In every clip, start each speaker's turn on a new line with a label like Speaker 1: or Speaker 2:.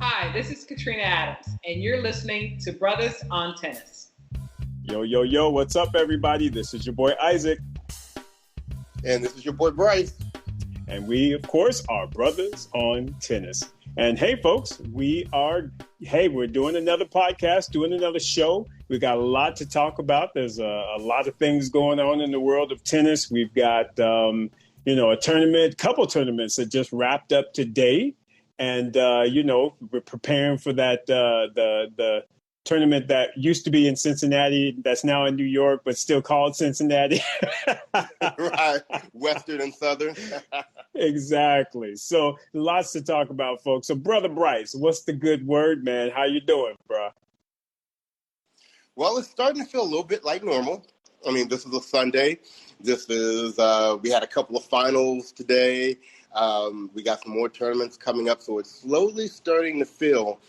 Speaker 1: Hi, this is Katrina Adams, and you're listening to Brothers on Tennis.
Speaker 2: Yo, yo, yo, what's up, everybody? This is your boy Isaac.
Speaker 3: And this is your boy Bryce.
Speaker 2: And we, of course, are Brothers on Tennis. And hey, folks, we're doing another podcast, doing another show. We got a lot to talk about. There's a lot of things going on in the world of tennis. We've got, a couple tournaments that just wrapped up today. And, we're preparing for that, the tournament that used to be in Cincinnati, that's now in New York, but still called Cincinnati.
Speaker 3: Right. Western and Southern.
Speaker 2: Exactly. So lots to talk about, folks. So, Brother Bryce, what's the good word, man? How you doing, bro?
Speaker 3: Well, it's starting to feel a little bit like normal. I mean, this is a Sunday. We had a couple of finals today. We got some more tournaments coming up. So it's slowly starting to feel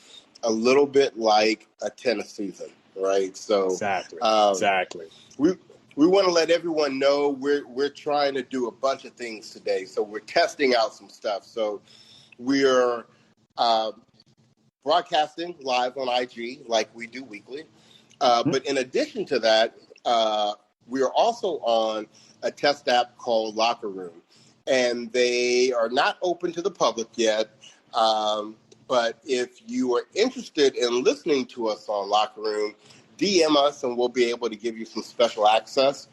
Speaker 3: a little bit like a tennis season, right? So
Speaker 2: exactly.
Speaker 3: We want to let everyone know we're trying to do a bunch of things today. So we're testing out some stuff. So we're broadcasting live on IG like we do weekly. But in addition to that, we are also on a test app called Locker Room. And they are not open to the public yet. But if you are interested in listening to us on Locker Room, DM us and we'll be able to give you some special access.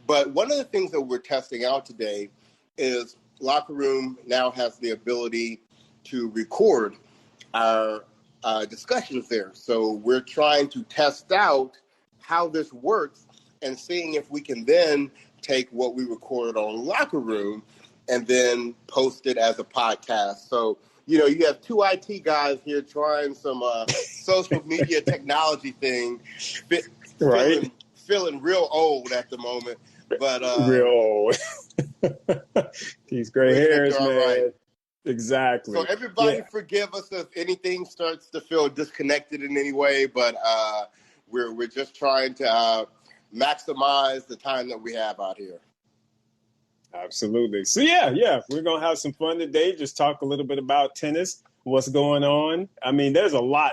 Speaker 3: But one of the things that we're testing out today is Locker Room now has the ability to record our discussions there. So we're trying to test out how this works and seeing if we can then take what we recorded on Locker Room and then post it as a podcast. So, you have two IT guys here trying some social media technology thing,
Speaker 2: right?
Speaker 3: Feeling real old at the moment, but
Speaker 2: real old. These gray hairs, man. Right. Exactly.
Speaker 3: So everybody forgive us if anything starts to feel disconnected in any way, but we're just trying to maximize the time that we have out here.
Speaker 2: Absolutely. So, we're going to have some fun today. Just talk a little bit about tennis, what's going on. I mean, there's a lot.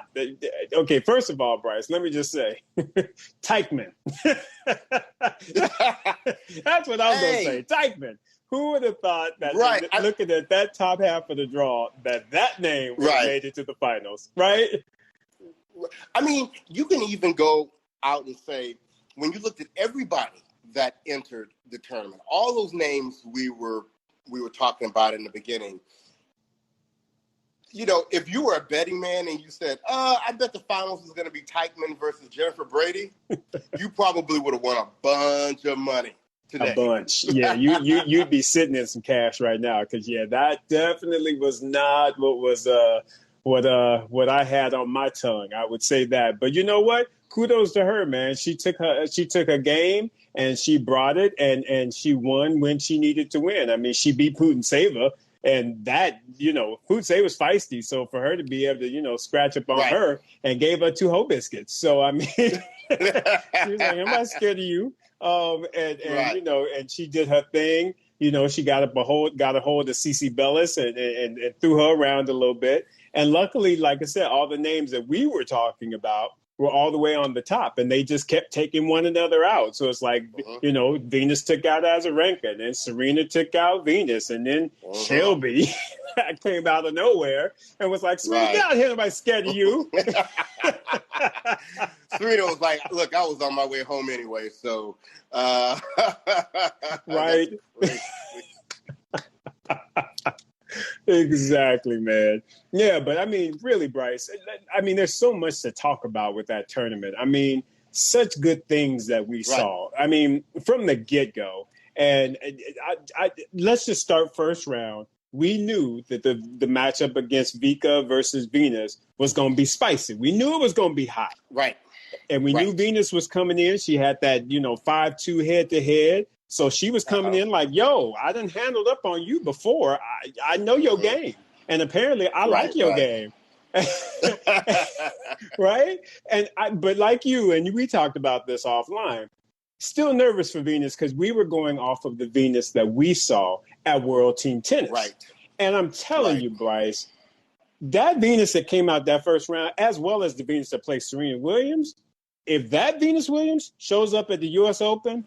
Speaker 2: Okay, first of all, Bryce, let me just say, Teichmann. That's what I was going to say. Teichmann. Who would have thought that, looking at that top half of the draw, that name would have made it to the finals, right?
Speaker 3: I mean, you can even go out and say, when you looked at everybody that entered the tournament, all those names we were talking about in the beginning, if you were a betting man and you said, I bet the finals is going to be Teichmann versus Jennifer Brady, you probably would have won a bunch of money today.
Speaker 2: A bunch. Yeah, you'd be sitting in some cash right now because, that definitely was not what I had on my tongue. I would say that. But you know what? Kudos to her, man. She took a game and she brought it and she won when she needed to win. I mean, she beat Putintseva, and that, Putintseva feisty. So for her to be able to, scratch up on her and gave her 2 hoe biscuits. So, I mean, she was like, I'm not scared of you. And she did her thing. She got a hold of Cece Bellis and threw her around a little bit. And luckily, like I said, all the names that we were talking about were all the way on the top, and they just kept taking one another out. So it's like, Venus took out Azarenka, and then Serena took out Venus, and then Shelby came out of nowhere and was like, Serena, get out here, nobody's scared of you.
Speaker 3: Serena was like, look, I was on my way home anyway, so.
Speaker 2: Right. Exactly, man. Yeah, but I mean, really, Bryce, I mean, there's so much to talk about with that tournament. I mean, such good things that we saw. I mean, from the get-go. And let's just start first round. We knew that the matchup against Vika versus Venus was going to be spicy. We knew it was going to be hot.
Speaker 3: Right.
Speaker 2: And we knew Venus was coming in. She had that, 5-2 head-to-head. So she was coming in like, yo, I done handled up on you before. I know your game. And apparently I like your game. Right? But like you, and we talked about this offline, still nervous for Venus because we were going off of the Venus that we saw at World Team Tennis.
Speaker 3: Right.
Speaker 2: And I'm telling you, Bryce, that Venus that came out that first round, as well as the Venus that played Serena Williams, if that Venus Williams shows up at the U.S. Open,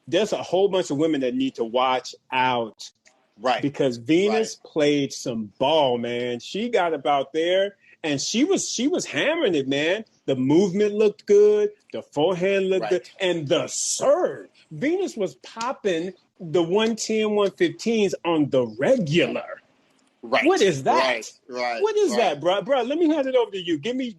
Speaker 2: there's a whole bunch of women that need to watch out.
Speaker 3: Right.
Speaker 2: Because Venus played some ball, man. She got about there and she was hammering it, man. The movement looked good, the forehand looked good, and the serve. Venus was popping the 110, 115s on the regular.
Speaker 3: Right.
Speaker 2: What is that?
Speaker 3: Right.
Speaker 2: What is that, bro? Bro, let me hand it over to you. Give me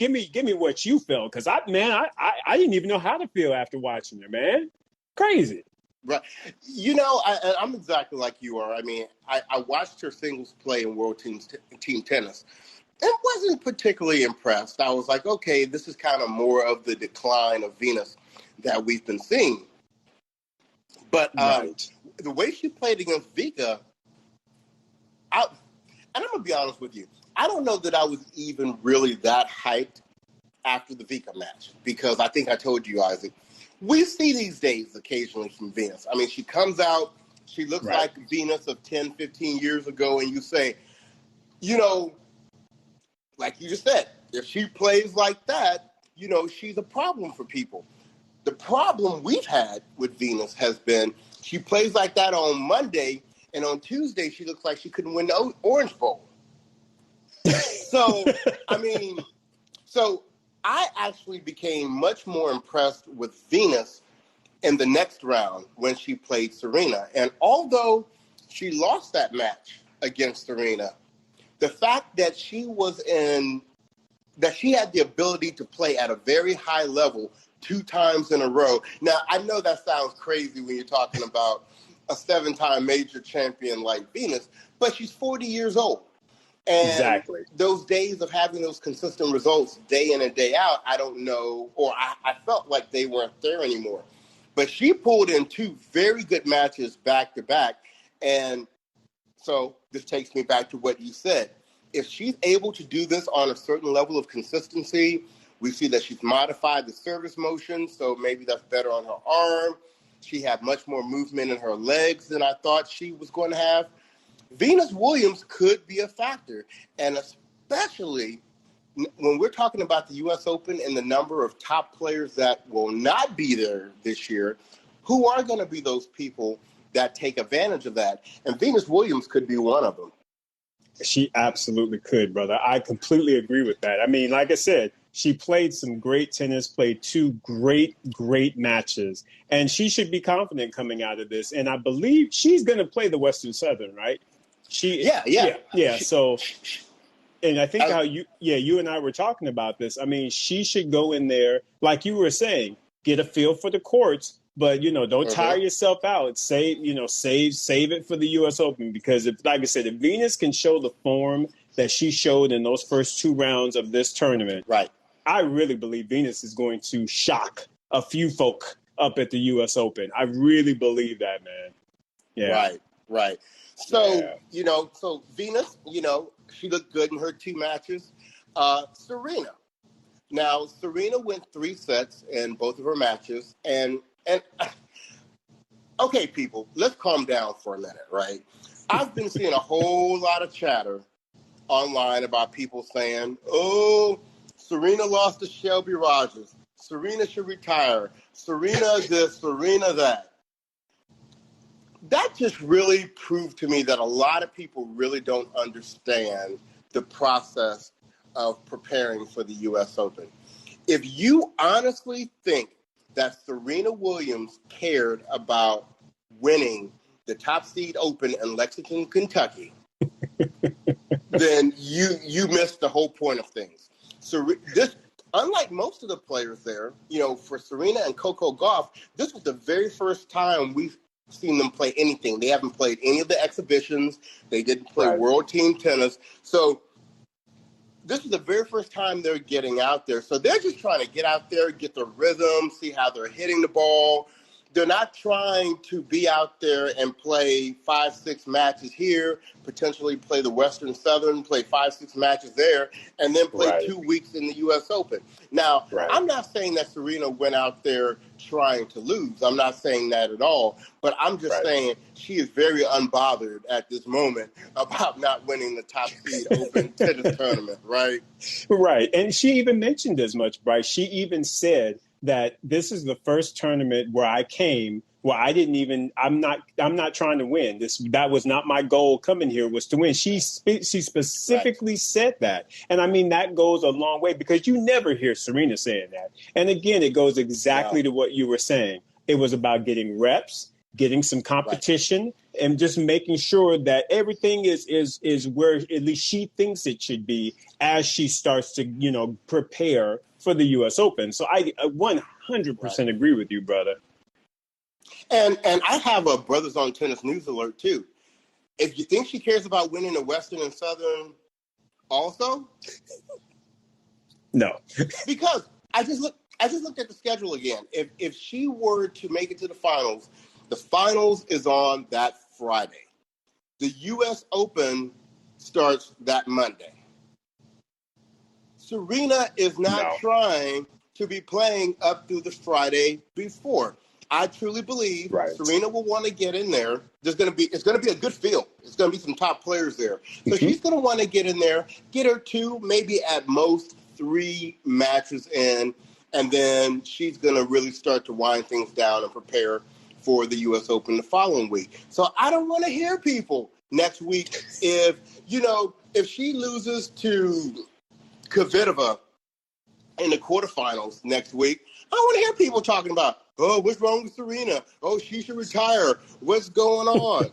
Speaker 2: what you felt. Because I didn't even know how to feel after watching her, man. Crazy.
Speaker 3: Right. I'm exactly like you are. I mean, I watched her singles play in World Team Tennis and wasn't particularly impressed. I was like, okay, this is kind of more of the decline of Venus that we've been seeing. But the way she played against Vika, and I'm going to be honest with you, I don't know that I was even really that hyped after the Vika match because I think I told you, Isaac, we see these days occasionally from Venus. I mean, she comes out, she looks like Venus of 10, 15 years ago, and you say, like you just said, if she plays like that, she's a problem for people. The problem we've had with Venus has been she plays like that on Monday, and on Tuesday she looks like she couldn't win the Orange Bowl. So I actually became much more impressed with Venus in the next round when she played Serena. And although she lost that match against Serena, the fact that she had the ability to play at a very high level 2 times in a row. Now, I know that sounds crazy when you're talking about a 7-time major champion like Venus, but she's 40 years old. And those days of having those consistent results day in and day out, I don't know, or I felt like they weren't there anymore. But she pulled in 2 very good matches back to back. And so this takes me back to what you said. If she's able to do this on a certain level of consistency, we see that she's modified the service motion, so maybe that's better on her arm. She had much more movement in her legs than I thought she was going to have. Venus Williams could be a factor, and especially when we're talking about the U.S. Open and the number of top players that will not be there this year, who are going to be those people that take advantage of that? And Venus Williams could be one of them.
Speaker 2: She absolutely could, brother. I completely agree with that. I mean, like I said, she played some great tennis, played 2 great matches, and she should be confident coming out of this. And I believe she's going to play the Western Southern, right? Yeah. So, and I think you and I were talking about this. I mean, she should go in there, like you were saying, get a feel for the courts, but don't tire yourself out. Save it for the U.S. Open because, like I said, if Venus can show the form that she showed in those first 2 rounds of this tournament,
Speaker 3: right? I
Speaker 2: really believe Venus is going to shock a few folk up at the U.S. Open. I really believe that, man. Yeah.
Speaker 3: Right. So, so Venus, she looked good in her 2 matches. Serena. Now, Serena went 3 sets in both of her matches. And okay, people, let's calm down for a minute, right? I've been seeing a whole lot of chatter online about people saying, oh, Serena lost to Shelby Rogers. Serena should retire. Serena this, Serena that. That just really proved to me that a lot of people really don't understand the process of preparing for the U.S. Open. If you honestly think that Serena Williams cared about winning the Top Seed Open in Lexington, Kentucky, then you missed the whole point of things. So unlike most of the players there, for Serena and Coco Gauff, this was the very first time we've seen them play anything. They haven't played any of the exhibitions. They didn't play World Team Tennis. So this is the very first time they're getting out there. So they're just trying to get out there, get the rhythm, see how they're hitting the ball. they're not trying to be out there and play 5-6 matches here, potentially play the Western Southern, play 5-6 matches there, and then play 2 weeks in the U.S. Open. Now, I'm not saying that Serena went out there trying to lose. I'm not saying that at all. But I'm just saying she is very unbothered at this moment about not winning the top seed Open tennis tournament, right?
Speaker 2: Right. And she even mentioned as much, Bryce. She even said that this is the first tournament where I came where I'm not trying to win. That was not my goal coming here, was to win. She specifically said that. And I mean, that goes a long way, because you never hear Serena saying that. And again, it goes exactly to what you were saying. It was about getting reps, getting some competition, and just making sure that everything is where at least she thinks it should be as she starts to, prepare for the U.S. Open. So I 100% agree with you, brother.
Speaker 3: And I have a Brothers on Tennis news alert, too. If you think she cares about winning the Western and Southern also?
Speaker 2: No.
Speaker 3: Because I just looked at the schedule again. If she were to make it to the finals is on that Friday. The U.S. Open starts that Monday. Serena is not trying to be playing up through the Friday before. I truly believe Serena will want to get in there. It's going to be a good field. It's going to be some top players there. So she's going to want to get in there, get her 2, maybe at most 3 matches in, and then she's going to really start to wind things down and prepare for the U.S. Open the following week. So I don't want to hear people next week if she loses to Kvitova in the quarterfinals next week. I don't want to hear people talking about, oh, what's wrong with Serena? Oh, she should retire. What's going on?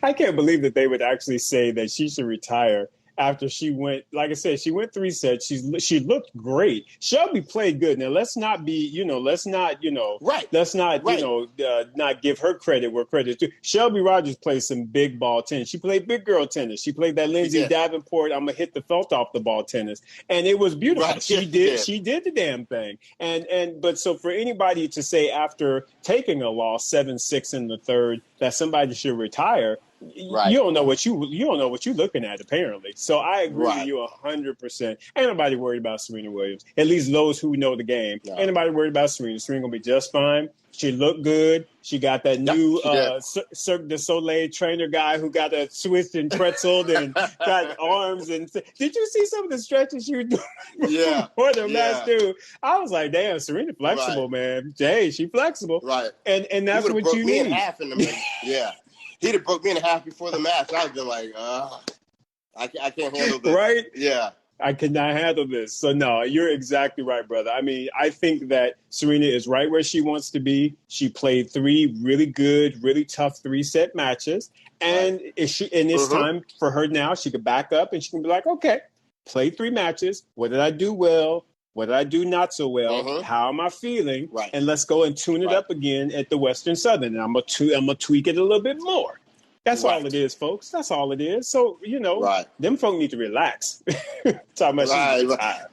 Speaker 2: I can't believe that they would actually say that she should retire after she went, like I said, she went 3 sets. She looked great. Shelby played good. Now let's not not give her credit where credit's due. Shelby Rogers played some big ball tennis. She played big girl tennis. She played that Lindsay Davenport, I'm gonna hit the felt off the ball tennis, and it was beautiful.
Speaker 3: Right.
Speaker 2: She did the damn thing. But so for anybody to say after taking a loss 7-6 in the third that somebody should retire. You don't know what you're looking at, apparently. So I agree with you 100%. Ain't nobody worried about Serena Williams. At least those who know the game. No. Ain't nobody worried about Serena. Serena gonna be just fine. She looked good. She got that new Cirque du Soleil trainer guy who got a twist and pretzeled and got arms. And did you see some of the stretches she was doing for the last dude? I was like, damn, Serena flexible, man. Jay, she flexible.
Speaker 3: Right.
Speaker 2: And that's what you need.
Speaker 3: In half in the match. Yeah. He'd have broke me in half before the match. I would have been like, I can't handle this.
Speaker 2: Right?
Speaker 3: Yeah.
Speaker 2: I could not handle this. So, no, you're exactly right, brother. I mean, I think that Serena is right where she wants to be. She played 3 really good, really tough 3-set matches. And it's time for her now. She could back up and she can be like, okay, play 3 matches. What did I do well? What did I do not so well? How am I feeling?
Speaker 3: Right.
Speaker 2: And let's go and tune it up again at the Western Southern. And I'm gonna tweak it a little bit more. That's all it is, folks. That's all it is. So, them folk need to relax. Talking about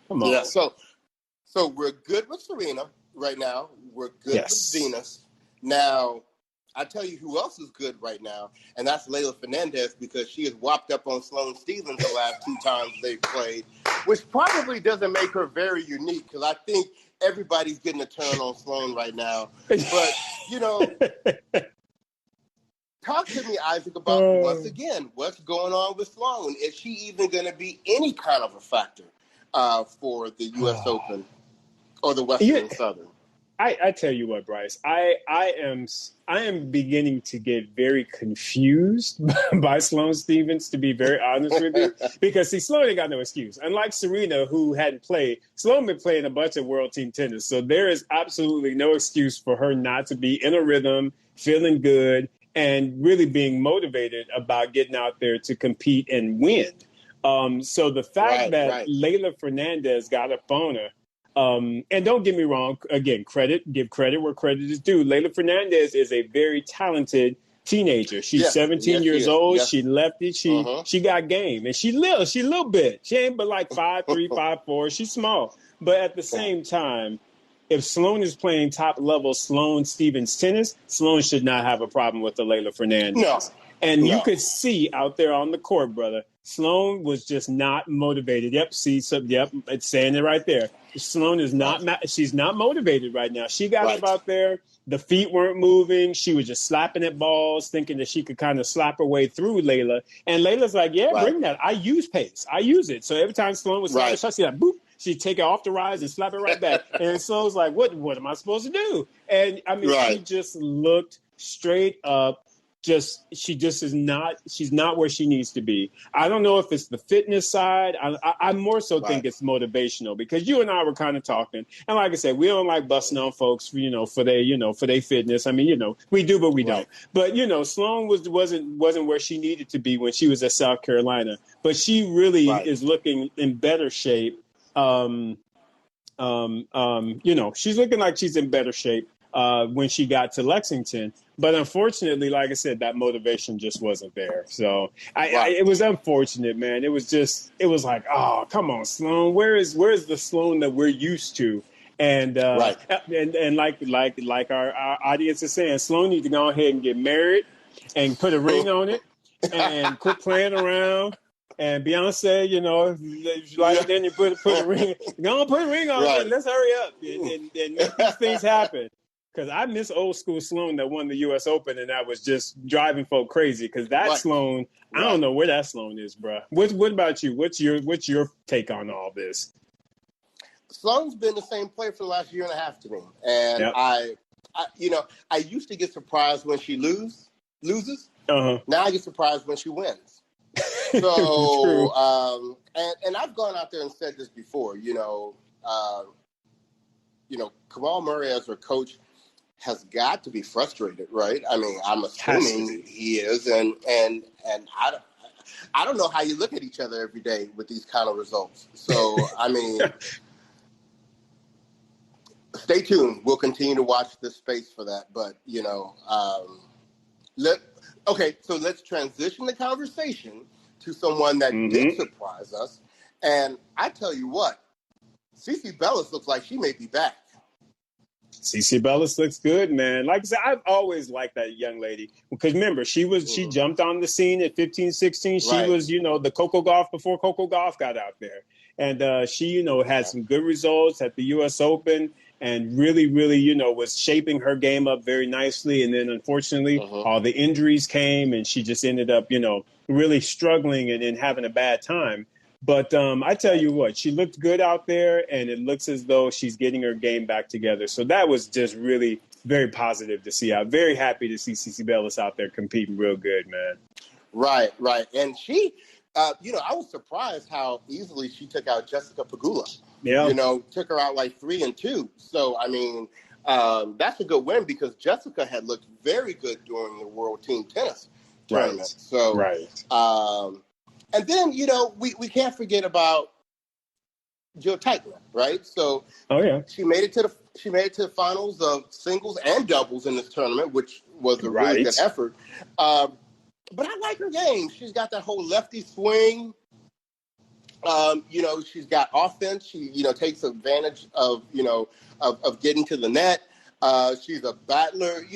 Speaker 2: Come on.
Speaker 3: Yeah, so we're good with Serena right now. We're good with Venus. Now, I tell you who else is good right now, and that's Leylah Fernandez, because she has whopped up on Sloane Stephens the last 2 times they've played, which probably doesn't make her very unique, because I think everybody's getting a turn on Sloane right now. But, talk to me, Isaac, about, once again, what's going on with Sloane. Is she even going to be any kind of a factor for the U.S. Open or the Western and Southern?
Speaker 2: I tell you what, Bryce, I am beginning to get very confused by Sloane Stephens, to be very honest with you, because Sloane ain't got no excuse. Unlike Serena, who hadn't played, Sloane been playing a bunch of world team tennis, so there is absolutely no excuse for her not to be in a rhythm, feeling good, and really being motivated about getting out there to compete and win. So the fact that Leylah Fernandez got up on her. And don't get me wrong, again, give credit where credit is due. Leylah Fernandez is a very talented teenager. She's 17 years old. Yes. She lefty. She got game. And she little bit. She ain't but like 5'3", 5'4". She's small. But at the same time, if Sloane is playing top level Sloane Stevens tennis, Sloane should not have a problem with the Leylah Fernandez.
Speaker 3: No.
Speaker 2: And you could see out there on the court, brother, Sloane was just not motivated. Yep, it's saying it right there. Sloane is not, she's not motivated right now. She got up out there. The feet weren't moving. She was just slapping at balls, thinking that she could kind of slap her way through Leylah. And Leylah's like, bring that. I use pace. I use it. So every time Sloane was slapping a shot, she'd like, boop. She'd take it off the rise and slap it right back. And Sloane's like, what am I supposed to do? And, I mean, she just looked straight up. She's not where she needs to be. I don't know if it's the fitness side. I more so think it's motivational, because you and I were kind of talking, and like I said, we don't like busting on folks, for their fitness. I mean, we do, but we don't. But Sloane wasn't where she needed to be when she was at South Carolina. But she really is looking in better shape. She's looking like she's in better shape when she got to Lexington. But unfortunately, like I said, that motivation just wasn't there. So it was unfortunate, man. It was like, oh, come on, Sloane. Where's the Sloane that we're used to? And and like our audience is saying, Sloane needs to go ahead and get married and put a ring on it and quit playing around. And Beyonce, then you put a ring. Go on, put a ring on it. Let's hurry up and make these things happen. Because I miss old school Sloane that won the U.S. Open, and that was just driving folk crazy. Because that Sloane, I don't know where that Sloane is, bro. What about you? What's your take on all this?
Speaker 3: Sloane's been the same player for the last year and a half to me, and I used to get surprised when she loses. Now I get surprised when she wins. So, and I've gone out there and said this before. Kamal Murray as her coach has got to be frustrated, right? I mean, I'm assuming he is, and I don't know how you look at each other every day with these kind of results. So, I mean, stay tuned. We'll continue to watch this space for that. But so let's transition the conversation to someone that did surprise us. And I tell you what, CeCe Bellis looks like she may be back.
Speaker 2: CeCe Bellis looks good, man. Like I said, I've always liked that young lady. Because remember, she jumped on the scene at 15, 16. She was, the Coco Gauff before Coco Gauff got out there. And she, had some good results at the U.S. Open and really, really, was shaping her game up very nicely. And then, unfortunately, all the injuries came and she just ended up, really struggling and having a bad time. But I tell you what, she looked good out there, and it looks as though she's getting her game back together. So that was just really very positive to see. I'm very happy to see CeCe Bellis out there competing real good, man. Right.
Speaker 3: And she, I was surprised how easily she took out Jessica Pegula.
Speaker 2: Yeah.
Speaker 3: Took her out like 3-2. So, I mean, that's a good win because Jessica had looked very good during the World Team Tennis tournament. So, and then, we can't forget about Jill Teichmann, right? So, she made it to the finals of singles and doubles in this tournament, which was a really good effort. But I like her game. She's got that whole lefty swing. She's got offense. She, takes advantage of getting to the net. She's a battler.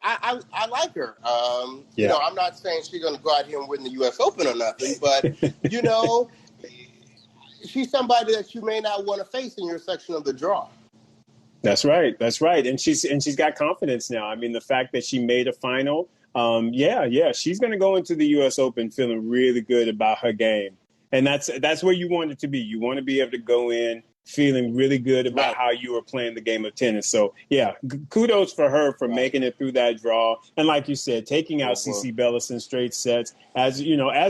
Speaker 3: I like her. I'm not saying she's going to go out here and win the U.S. Open or nothing, but, she's somebody that you may not want to face in your section of the draw.
Speaker 2: That's right. And she's got confidence now. I mean, the fact that she made a final, she's going to go into the U.S. Open feeling really good about her game. And that's where you want it to be. You want to be able to go in feeling really good about how you were playing the game of tennis. So, kudos for her for making it through that draw. And like you said, taking out CeCe Bellis in straight sets, as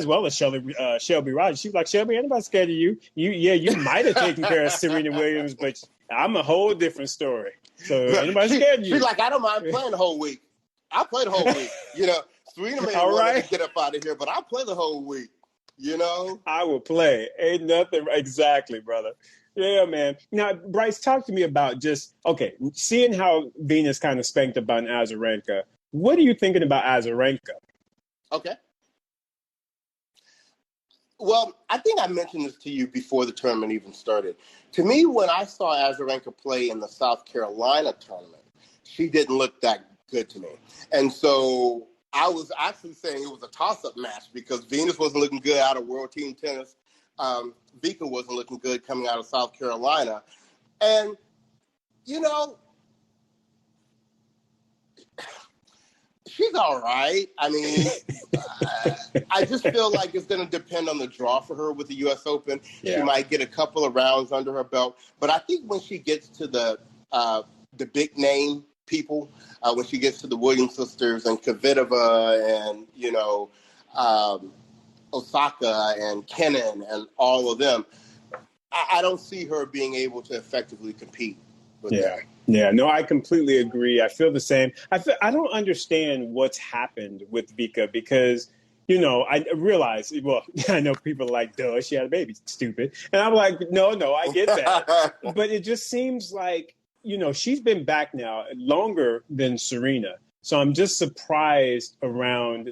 Speaker 2: well as Shelby Rogers. She was like, Shelby, anybody's scared of you. You might have taken care of Serena Williams, but I'm a whole different story. So anybody scared of you.
Speaker 3: She's like, I don't mind playing the whole week. I'll play the whole week. Serena may want to get up out of here, but I'll play the whole week.
Speaker 2: I will play. Ain't nothing. Exactly, brother. Yeah, man. Now, Bryce, talk to me about seeing how Venus kind of spanked up on Azarenka. What are you thinking about Azarenka?
Speaker 3: Okay. Well, I think I mentioned this to you before the tournament even started. To me, when I saw Azarenka play in the South Carolina tournament, she didn't look that good to me. And so I was actually saying it was a toss-up match because Venus wasn't looking good out of World Team Tennis. Vika wasn't looking good coming out of South Carolina. And, you know, she's all right. I mean, I just feel like it's going to depend on the draw for her with the U.S. Open. Yeah. She might get a couple of rounds under her belt. But I think when she gets to the big name people, when she gets to the Williams sisters and Kvitova and, you know, Osaka and Kenin and all of them, I don't see her being able to effectively compete with them.
Speaker 2: Yeah, no, I completely agree. I feel the same. I don't understand what's happened with Vika because, you know, I realize, well, I know people are like, duh, she had a baby, stupid. And I'm like, no, I get that. But it just seems like, you know, she's been back now longer than Serena. So I'm just surprised around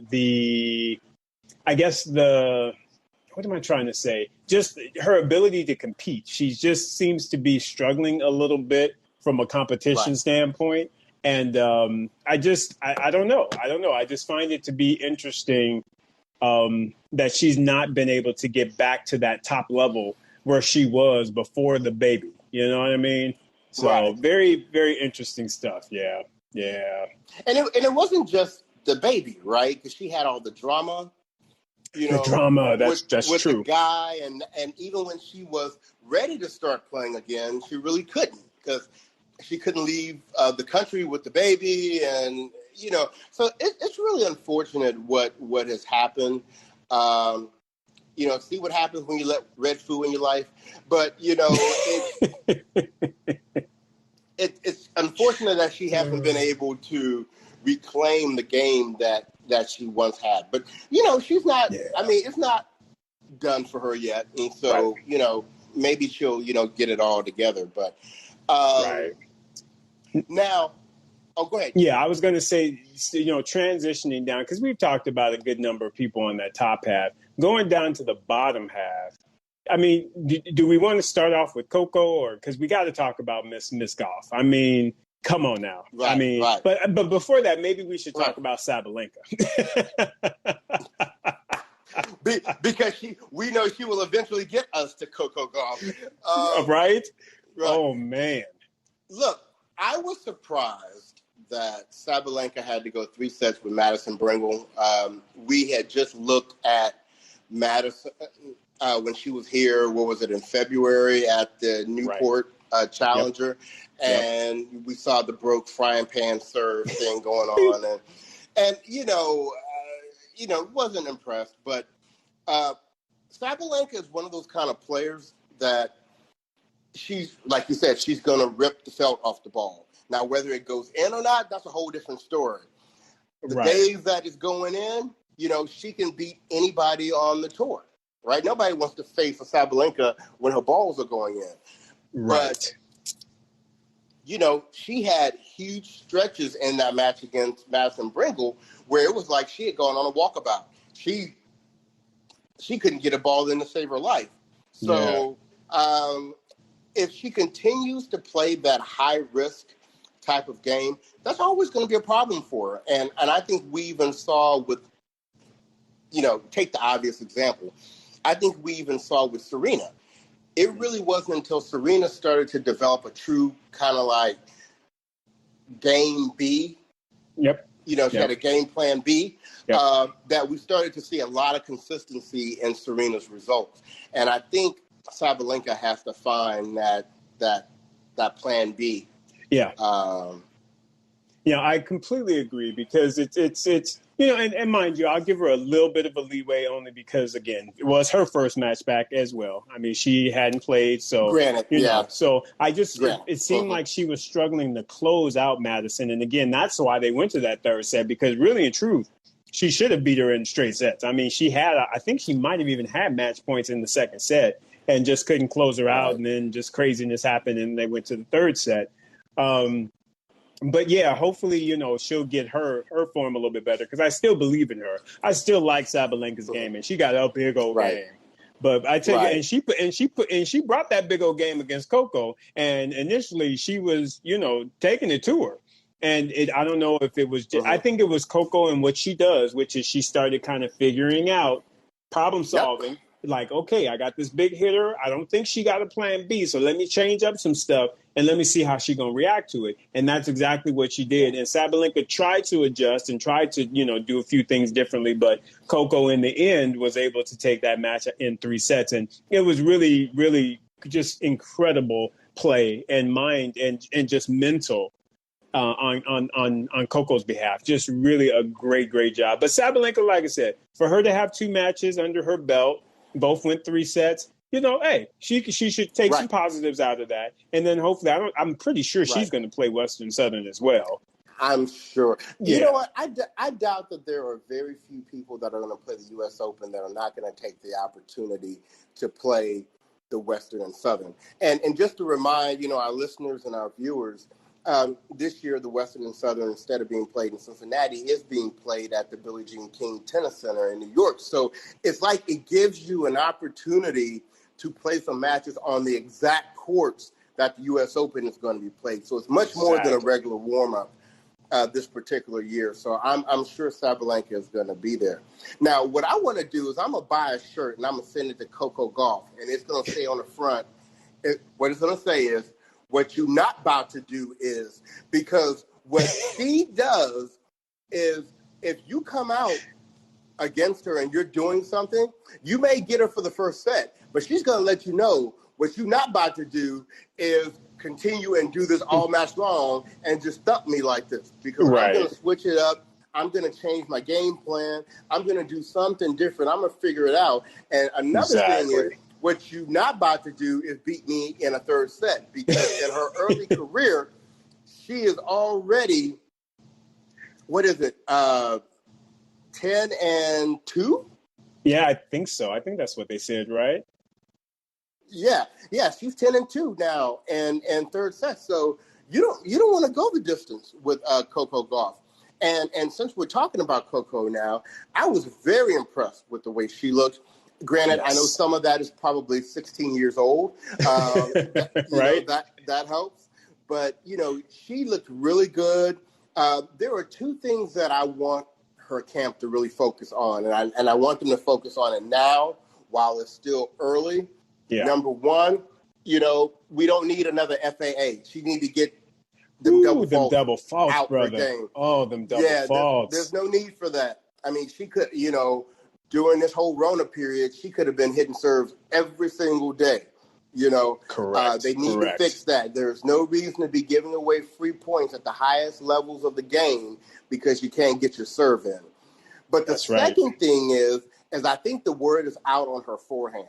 Speaker 2: what am I trying to say? Just her ability to compete. She just seems to be struggling a little bit from a competition standpoint. And I don't know. I just find it to be interesting that she's not been able to get back to that top level where she was before the baby. You know what I mean? So very, very interesting stuff. Yeah.
Speaker 3: And it wasn't just the baby, right? Because she had all the drama. You know,
Speaker 2: the drama, that's
Speaker 3: with
Speaker 2: true.
Speaker 3: The guy, and even when she was ready to start playing again, she really couldn't because she couldn't leave the country with the baby, and you know, so it's really unfortunate what has happened. You know, see what happens when you let Red Foo in your life, but you know, it's unfortunate that she hasn't been able to reclaim the game that she once had. But, you know, she's not, I mean, it's not done for her yet. And so, you know, maybe she'll, you know, get it all together. But now, go ahead.
Speaker 2: Yeah, I was going to say, you know, transitioning down, because we've talked about a good number of people on that top half. Going down to the bottom half, I mean, do we want to start off with Coco, or because we got to talk about Miss Golf? I mean, come on now. I mean, but before that, maybe we should talk about Sabalenka.
Speaker 3: Because we know she will eventually get us to Coco Gauff.
Speaker 2: Right? Oh, man.
Speaker 3: Look, I was surprised that Sabalenka had to go 3 sets with Madison Brengle. We had just looked at Madison when she was here, what was it, in February at the Newport Challenger. And we saw the broke frying pan serve thing going on. And you know, wasn't impressed. But Sabalenka is one of those kind of players that she's, like you said, she's going to rip the felt off the ball. Now, whether it goes in or not, that's a whole different story. The days that it's going in, you know, she can beat anybody on the tour, right? Nobody wants to face a Sabalenka when her balls are going in. But, you know, she had huge stretches in that match against Madison Brengle where it was like she had gone on a walkabout. She couldn't get a ball in to save her life. So if she continues to play that high-risk type of game, that's always going to be a problem for her. And I think we even saw with, you know, take the obvious example. I think we even saw with Serena. It really wasn't until Serena started to develop a true kind of like game B. You know, she had a game plan B that we started to see a lot of consistency in Serena's results. And I think Sabalenka has to find that plan B.
Speaker 2: Yeah, I completely agree because it's you know, and mind you, I'll give her a little bit of a leeway only because, again, it was her first match back as well. I mean, she hadn't played, so you know, so I just it seemed like she was struggling to close out Madison, and again, that's why they went to that third set because really, in truth, she should have beat her in straight sets. I mean, I think she might have even had match points in the second set and just couldn't close her out, and then just craziness happened, and they went to the third set. But yeah, hopefully, you know, she'll get her form a little bit better because I still believe in her. I still like Sabalenka's game, and she got a big old game. But I tell you,
Speaker 3: Right.
Speaker 2: and she brought that big old game against Coco. And initially, she was, taking it to her. And I don't know if it was, I
Speaker 3: Mhm.
Speaker 2: think it was Coco and what she does, which is she started kind of figuring out problem
Speaker 3: Yep.
Speaker 2: solving. Like, okay, I got this big hitter. I don't think she got a plan B. So let me change up some stuff and let me see how she's going to react to it. And that's exactly what she did. And Sabalenka tried to adjust and tried to, do a few things differently. But Coco in the end was able to take that match in 3 sets. And it was really, really just incredible play and mind and just mental on Coco's behalf. Just really a great job. But Sabalenka, like I said, for her to have 2 matches under her belt, both went 3 sets. Hey, she should take some
Speaker 3: Right.
Speaker 2: positives out of that, and then hopefully, I'm pretty sure she's
Speaker 3: Right.
Speaker 2: going to play Western Southern as well.
Speaker 3: I'm sure. You
Speaker 2: Yeah,
Speaker 3: know what? I doubt that there are very few people that are going to play the U.S. Open that are not going to take the opportunity to play the Western and Southern. And just to remind, our listeners and our viewers, this year the Western and Southern, instead of being played in Cincinnati, is being played at the Billie Jean King Tennis Center in New York. So it's like it gives you an opportunity to play some matches on the exact courts that the U.S. Open is going to be played. So it's much more than a regular warm-up. This particular year. So I'm sure Sabalenka is going to be there. Now, what I want to do is I'm going to buy a shirt and I'm going to send it to Coco Golf. And it's going to say on the front, what it's going to say is, what you're not about to do is, because what she does is if you come out against her and you're doing something, you may get her for the first set, but she's going to let you know what you're not about to do is continue and do this all match long and just thump me like this, because I'm going to switch it up. I'm going to change my game plan. I'm going to do something different. I'm going to figure it out. And another thing is, what you're not about to do is beat me in a third set, because in her early career, she is already, 10-2?
Speaker 2: Yeah, I think so. I think that's what they said, right?
Speaker 3: Yeah, she's 10-2 now, and third set. So you don't want to go the distance with Coco Gauff. And since we're talking about Coco now, I was very impressed with the way she looked. Granted, yes. I know some of that is probably 16 years old.
Speaker 2: Right.
Speaker 3: That helps. But she looked really good. There are 2 things that I want her camp to really focus on, and I want them to focus on it now while it's still early. Yeah. Number 1, we don't need another FAA. She need to get them double faults out
Speaker 2: brother.
Speaker 3: Per game.
Speaker 2: Oh, them double faults.
Speaker 3: There's no need for that. I mean, she could, during this whole Rona period, she could have been hitting serves every single day.
Speaker 2: Correct.
Speaker 3: They need to fix that. There's no reason to be giving away free points at the highest levels of the game because you can't get your serve in. But the second thing is I think the word is out on her forehand.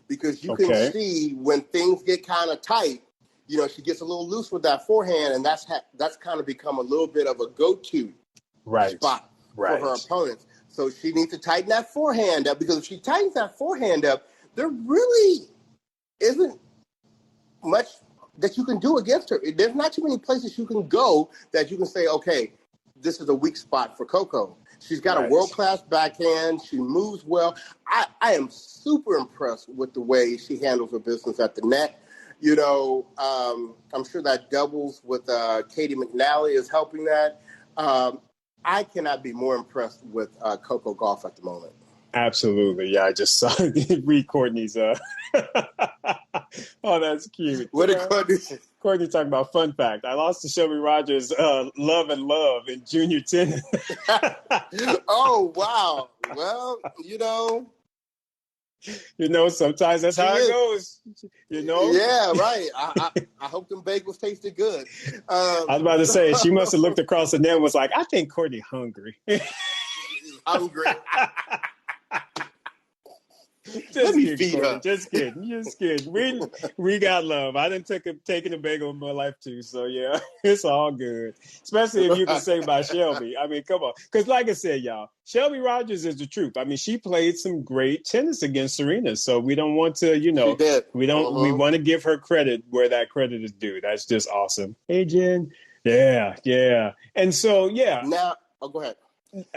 Speaker 3: Because you can see when things get kind of tight, she gets a little loose with that forehand, and that's kind of become a little bit of a go-to spot for her opponents. So she needs to tighten that forehand up, because if she tightens that forehand up, there really isn't much that you can do against her. There's not too many places you can go that you can say, okay, this is a weak spot for Coco. She's got a world-class backhand. She moves well. I am super impressed with the way she handles her business at the net. I'm sure that doubles with Katie McNally is helping that. I cannot be more impressed with Coco Gauff at the moment.
Speaker 2: Absolutely. Yeah, I just saw read Courtney's. Oh, that's cute.
Speaker 3: What did Courtney say?
Speaker 2: Courtney talking about fun fact. I lost to Shelby Rogers love in junior tennis.
Speaker 3: Oh, wow. Well,
Speaker 2: sometimes that's how it goes.
Speaker 3: Yeah, right. I hope them bagels tasted good.
Speaker 2: I was about to say, she must have looked across the net and was like, I think Courtney hungry.
Speaker 3: Hungry.
Speaker 2: Just kidding. We got love. I didn't taken a bagel in my life too, so yeah, it's all good. Especially if you can say by Shelby. I mean, come on, because like I said, y'all, Shelby Rogers is the truth. I mean, she played some great tennis against Serena, so we don't want to,
Speaker 3: She did.
Speaker 2: we don't. We want to give her credit where that credit is due. That's just awesome. Hey, Jen. Yeah. And so, yeah.
Speaker 3: Now, go ahead.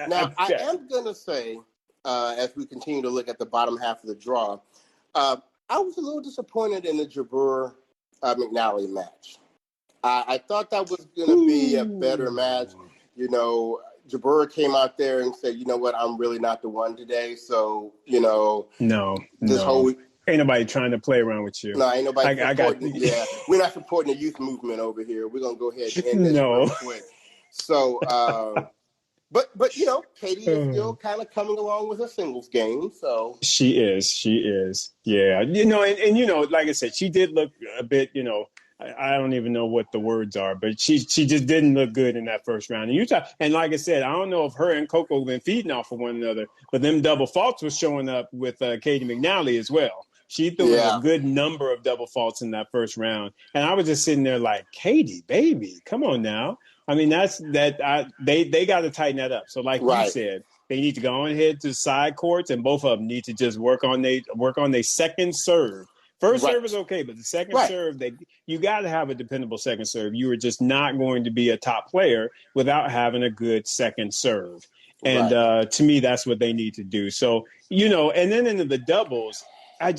Speaker 3: Now, I am gonna say, as we continue to look at the bottom half of the draw, I was a little disappointed in the Jabeur McNally match. I thought that was going to be a better match. You know, Jabeur came out there and said, you know what, I'm really not the one today. So, you know, whole
Speaker 2: ain't nobody trying to play around with you.
Speaker 3: No, ain't nobody supporting. Yeah, we're not supporting the youth movement over here. We're gonna go ahead and end this real quick. So, but you know, Katie is still kind of coming along with her singles game. So
Speaker 2: she is. Yeah, you know, and you know, like I said, she did look a bit. You know, I don't even know what the words are, but she just didn't look good in that first round. And like I said, I don't know if her and Coco have been feeding off of one another, but them double faults was showing up with Katie McNally as well. She threw in a good number of double faults in that first round. And I was just sitting there like, Katie, baby, come on now. I mean, they got to tighten that up. So like you said, they need to go on ahead to side courts, and both of them need to just work on their second serve. First serve is okay, but the second serve, you got to have a dependable second serve. You are just not going to be a top player without having a good second serve. And to me, that's what they need to do. So, you know, and then into the doubles, I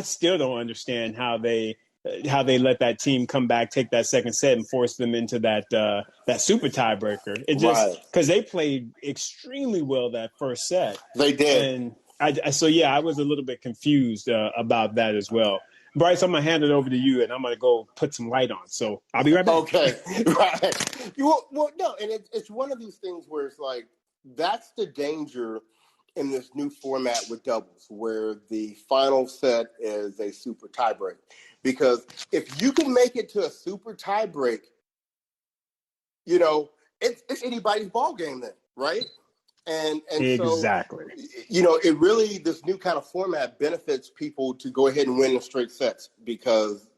Speaker 2: still don't understand how they let that team come back, take that second set, and force them into that super tiebreaker. It just because they played extremely well that first set.
Speaker 3: They did,
Speaker 2: and I was a little bit confused about that as well. Bryce, I'm gonna hand it over to you, and I'm gonna go put some light on. So I'll be right back.
Speaker 3: Okay, right. Well, no, and it's one of these things where it's like that's the danger in this new format with doubles, where the final set is a super tiebreak. Because if you can make it to a super tiebreak, you know, it's anybody's ball game then, right? And
Speaker 2: exactly.
Speaker 3: So, you know, it really, this new kind of format benefits people to go ahead and win in straight sets because,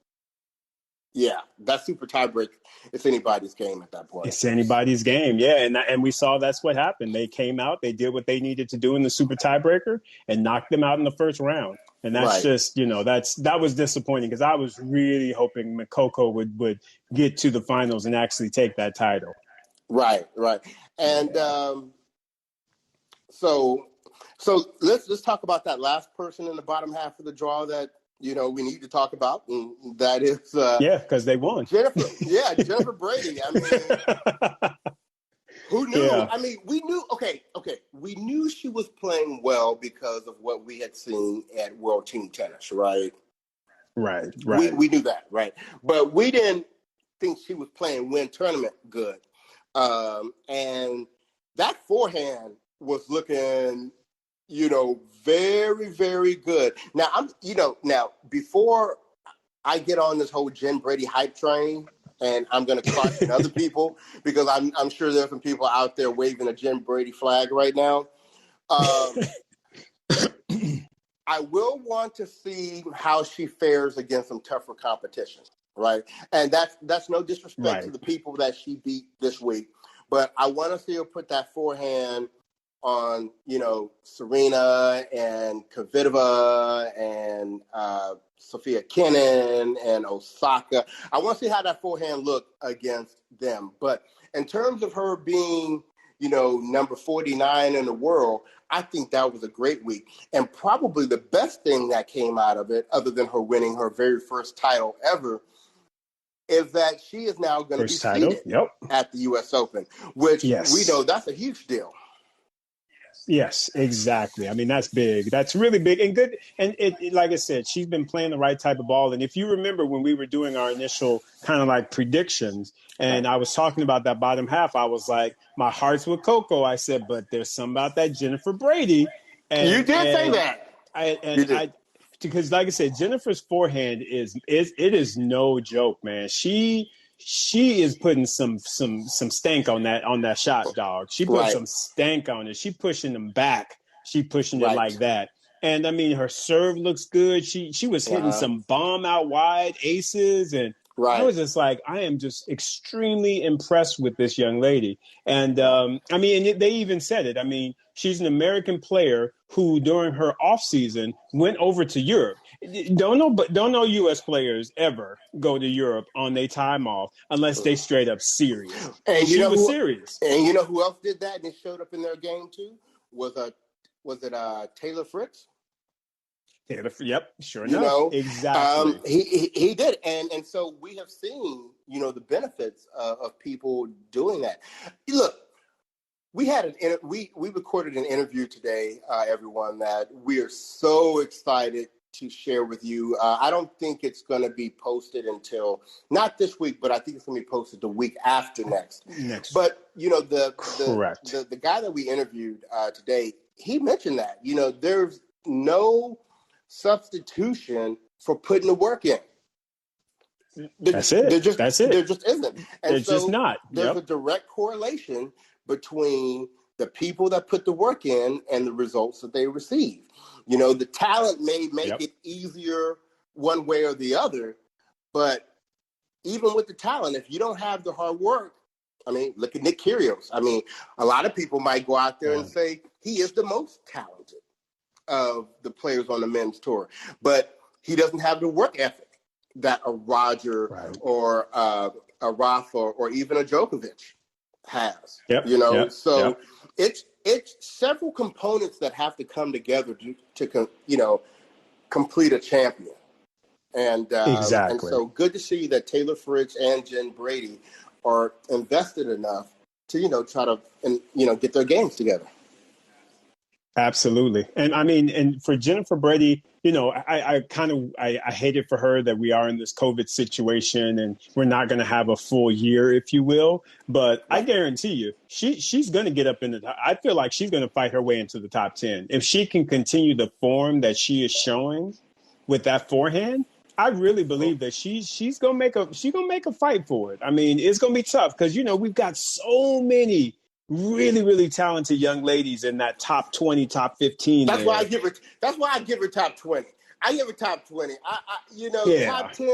Speaker 3: yeah, that super tiebreak, it's anybody's game at that point.
Speaker 2: It's anybody's game, yeah. And we saw that's what happened. They came out, they did what they needed to do in the super tiebreaker and knocked them out in the first round. And that's just, you know, that was disappointing because I was really hoping Coco would get to the finals and actually take that title.
Speaker 3: Right. And so let's talk about that last person in the bottom half of the draw that, you know, we need to talk about, and that is
Speaker 2: because they won.
Speaker 3: Jennifer Brady. I mean, who knew? Yeah. I mean, we knew. Okay, we knew she was playing well because of what we had seen at World Team Tennis, right?
Speaker 2: Right.
Speaker 3: We knew that, right? But we didn't think she was playing win tournament good, and that forehand was looking, you know, very, very good. Now, before I get on this whole Jen Brady hype train, and I'm going to caution other people because I'm sure there's some people out there waving a Jen Brady flag right now. I will want to see how she fares against some tougher competition, right? And that's no disrespect to the people that she beat this week, but I want to see her put that forehand on, you know, Serena and Kvitova and Sophia Kenin and Osaka. I want to see how that forehand looked against them. But in terms of her being, you know, number 49 in the world, I think that was a great week. And probably the best thing that came out of it, other than her winning her very first title ever, is that she is now going to be seated at the U.S. Open, which we know that's a huge deal.
Speaker 2: Yes, exactly. I mean, that's big. That's really big and good. And it, like I said, she's been playing the right type of ball. And if you remember when we were doing our initial kind of like predictions, and I was talking about that bottom half, I was like, my heart's with Coco. I said, but there's something about that Jennifer Brady. And
Speaker 3: you did say that.
Speaker 2: Because like I said, Jennifer's forehand is no joke, man. She is putting some stank on that shot, dog. She put some stank on it. She pushing them back. She pushing it like that. And I mean, her serve looks good. She was hitting some bomb out wide aces, and I was just like, I am just extremely impressed with this young lady. And I mean, and they even said it. I mean, she's an American player who, during her off season, went over to Europe. Don't know U.S. players ever go to Europe on their time off unless they straight up serious.
Speaker 3: And
Speaker 2: she was serious.
Speaker 3: And you know who else did that and it showed up in their game too? Was it Taylor Fritz?
Speaker 2: Yep, sure
Speaker 3: You
Speaker 2: enough.
Speaker 3: know,
Speaker 2: Exactly.
Speaker 3: he did, and so we have seen, the benefits of people doing that. Look, we recorded an interview today, everyone, that we are so excited to share with you. I don't think it's going to be posted until not this week, but I think it's going to be posted the week after next. But
Speaker 2: Correct.
Speaker 3: the guy that we interviewed today, he mentioned that there's no substitution for putting the work in.
Speaker 2: That's it.
Speaker 3: There just isn't. And
Speaker 2: There's
Speaker 3: so
Speaker 2: just not.
Speaker 3: There's a direct correlation between the people that put the work in and the results that they receive. The talent may make it easier one way or the other, but even with the talent, if you don't have the hard work, I mean, look at Nick Kyrgios. I mean, a lot of people might go out there and say he is the most talented of the players on the men's tour, but he doesn't have the work ethic that a Roger or a Rafa or even a Djokovic has. It's several components that have to come together to complete a champion. And so good to see that Taylor Fritz and Jen Brady are invested enough to try to get their games together.
Speaker 2: Absolutely. And I mean, and for Jennifer Brady, I hate it for her that we are in this COVID situation and we're not going to have a full year, if you will. But I guarantee you, she's going to get up in the. I feel like she's going to fight her way into the top 10 if she can continue the form that she is showing with that forehand. I really believe that she's gonna make a fight for it. I mean, it's gonna be tough because we've got so many really, really talented young ladies in that top 20, top 15.
Speaker 3: That's why I give her top 20. I give her top 20. Top 10.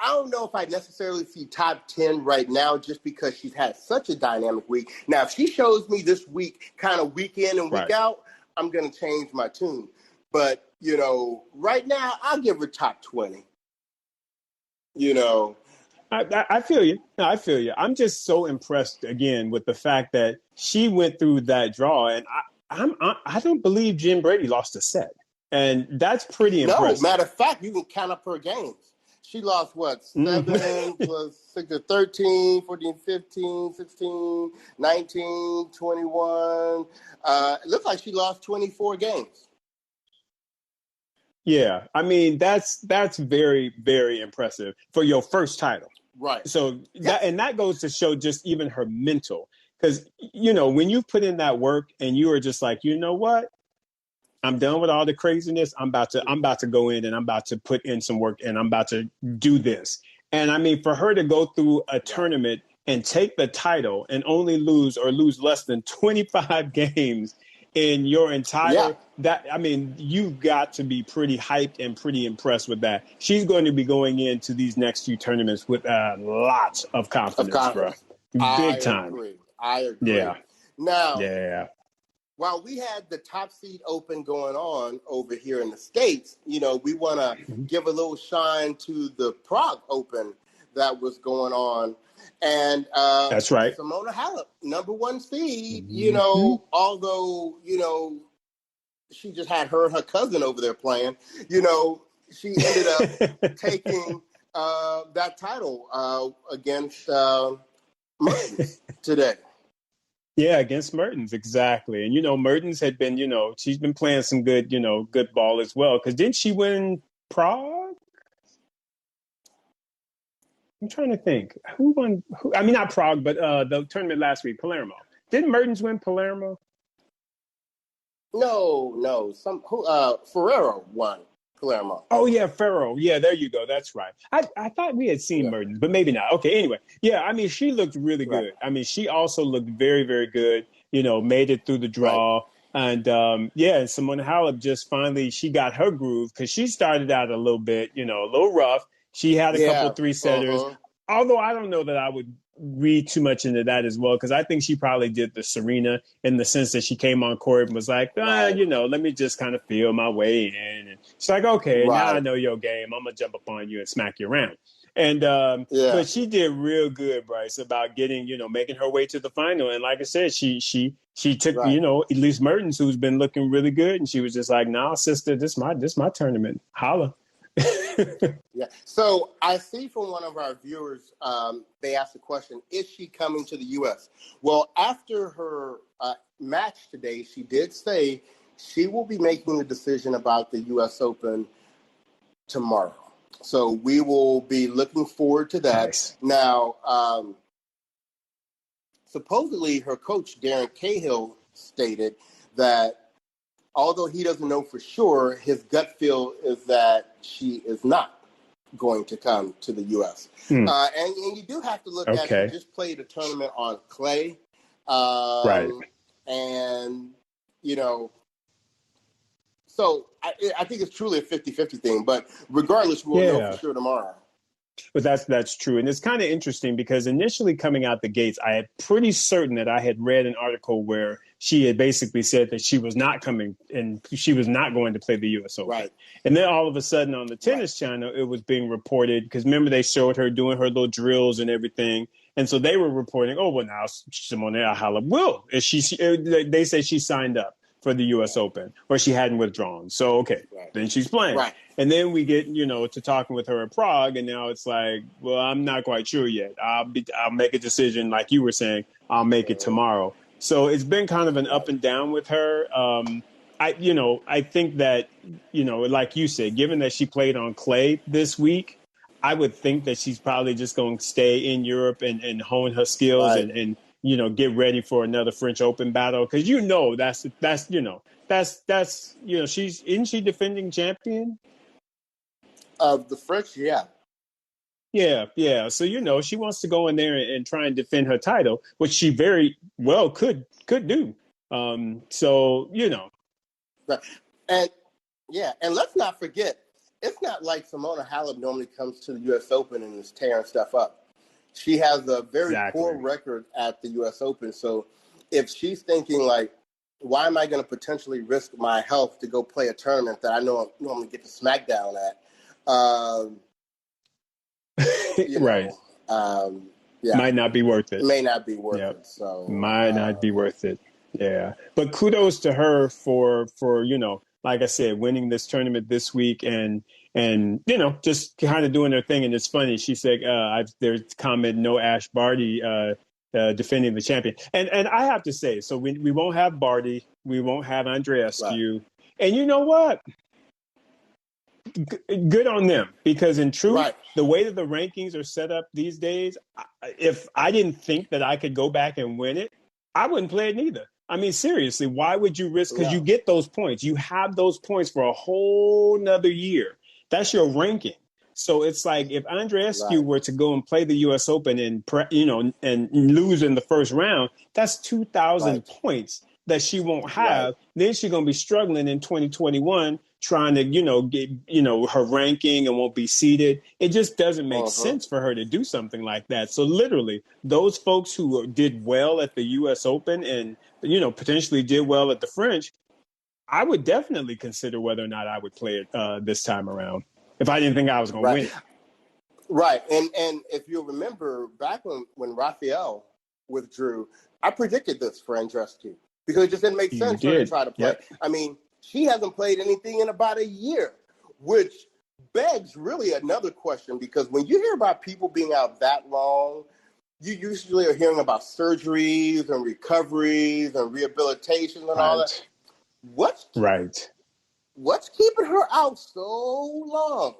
Speaker 3: I don't know if I necessarily see top 10 right now just because she's had such a dynamic week. Now, if she shows me this week, kind of week in and week out, I'm going to change my tune. But, right now, I'll give her top 20.
Speaker 2: I feel you. No, I feel you. I'm just so impressed again with the fact that she went through that draw, and I don't believe Jen Brady lost a set, and that's pretty impressive.
Speaker 3: No, matter of fact, you can count up her games. She lost 7 plus 6 to 13, 14, 15, 16, 19, 21. It looks like she lost 24 games.
Speaker 2: Yeah, I mean that's very, very impressive for your first title.
Speaker 3: Right.
Speaker 2: So that goes to show just even her mental, because when you put in that work and you are just like, you know what, I'm done with all the craziness. I'm about to go in and I'm about to put in some work and I'm about to do this. And I mean, for her to go through a tournament and take the title and only lose less than 25 games in your entire you've got to be pretty hyped and pretty impressed with that. She's going to be going into these next few tournaments with lots of confidence, bro. Big time.
Speaker 3: I agree.
Speaker 2: Yeah.
Speaker 3: Now, while we had the top seed open going on over here in the States, we want to give a little shine to the Prague Open that was going on. And
Speaker 2: that's right.
Speaker 3: Simona Halep, number 1 seed, although, she just had her and her cousin over there playing, she ended up taking that title against Mertens today.
Speaker 2: Yeah, against Mertens, exactly. And, Mertens had been, she's been playing some good, good ball as well. Because didn't she win Prague? I'm trying to think. Who won? I mean, not Prague, but the tournament last week, Palermo. Didn't Mertens win Palermo?
Speaker 3: No. Ferrero won Palermo.
Speaker 2: Oh, yeah, Ferrero. Yeah, there you go. That's right. I thought we had seen Mertens, but maybe not. Okay, anyway. Yeah, I mean, she looked really good. I mean, she also looked very, very good, made it through the draw.
Speaker 3: Right.
Speaker 2: And, Simona Halep just finally, she got her groove because she started out a little bit, a little rough. She had a couple 3-setters, although I don't know that I would read too much into that as well, because I think she probably did the Serena in the sense that she came on court and was like, let me just kind of feel my way in. And she's like, okay, now I know your game. I'm going to jump up on you and smack you around. And
Speaker 3: Yeah.
Speaker 2: but she did real good, Bryce, about getting, making her way to the final. And like I said, she took,
Speaker 3: Right.
Speaker 2: Elise Mertens, who's been looking really good, and she was just like, "Nah, sister, this my tournament. Holla."
Speaker 3: Yeah. So I see from one of our viewers, they asked the question, is she coming to the U.S.? Well, after her match today, she did say she will be making the decision about the U.S. Open tomorrow. So we will be looking forward to that.
Speaker 2: Nice.
Speaker 3: Now, supposedly her coach, Darren Cahill, stated that although he doesn't know for sure, his gut feel is that she is not going to come to the U.S. And you do have to look at, she just played a tournament on clay.
Speaker 2: Right.
Speaker 3: And, so I think it's truly a 50-50 thing. But regardless, we'll know for sure tomorrow.
Speaker 2: But that's true. And it's kind of interesting because initially coming out the gates, I am pretty certain that I had read an article where she had basically said that she was not coming and she was not going to play the U.S. Open.
Speaker 3: Right.
Speaker 2: And then all of a sudden on the tennis channel, it was being reported because remember they showed her doing her little drills and everything. And so they were reporting, oh, well, now Simonetta Halep will. They say she signed up for the U.S. Open, or she hadn't withdrawn. So, okay, then she's playing.
Speaker 3: Right.
Speaker 2: And then we get, to talking with her at Prague, and now it's like, well, I'm not quite sure yet. I'll make a decision, like you were saying, I'll make it tomorrow. So it's been kind of an up and down with her. I think that, like you said, given that she played on clay this week, I would think that she's probably just going to stay in Europe and hone her skills and get ready for another French Open battle. Cause isn't she defending champion?
Speaker 3: Of the French, yeah.
Speaker 2: Yeah. So, she wants to go in there and try and defend her title, which she very well could do.
Speaker 3: Right. And let's not forget, it's not like Simona Halep normally comes to the U.S. Open and is tearing stuff up. She has a very poor record at the U.S. Open. So if she's thinking like, why am I going to potentially risk my health to go play a tournament that I know I normally get to SmackDown at?
Speaker 2: Right. Might not be worth it.
Speaker 3: It may not be worth it. So
Speaker 2: might not be worth it. Yeah. But kudos to her for like I said, winning this tournament this week and just kind of doing her thing. And it's funny. She said, there's comment, no Ash Barty defending the champion. And I have to say, so we won't have Barty. We won't have Andreescu. Right. And you know what? Good on them, because in truth, the way that the rankings are set up these days, if I didn't think that I could go back and win it, I wouldn't play it neither. I mean, seriously, why would you risk? Because you get those points. You have those points for a whole nother year. That's your ranking. So it's like if Andreescu were to go and play the U.S. Open and and lose in the first round, that's 2,000 points that she won't have. Then she's going to be struggling in 2021 trying to, get, her ranking and won't be seated. It just doesn't make sense for her to do something like that. So literally, those folks who did well at the U.S. Open and, potentially did well at the French, I would definitely consider whether or not I would play it this time around if I didn't think I was going to win it.
Speaker 3: Right. And if you'll remember back when Rafael withdrew, I predicted this for Andreescu because it just didn't make sense for her to try to play. Yep. I mean, she hasn't played anything in about a year, which begs really another question, because when you hear about people being out that long, you usually are hearing about surgeries and recoveries and rehabilitation and all that. What's keeping her out so long?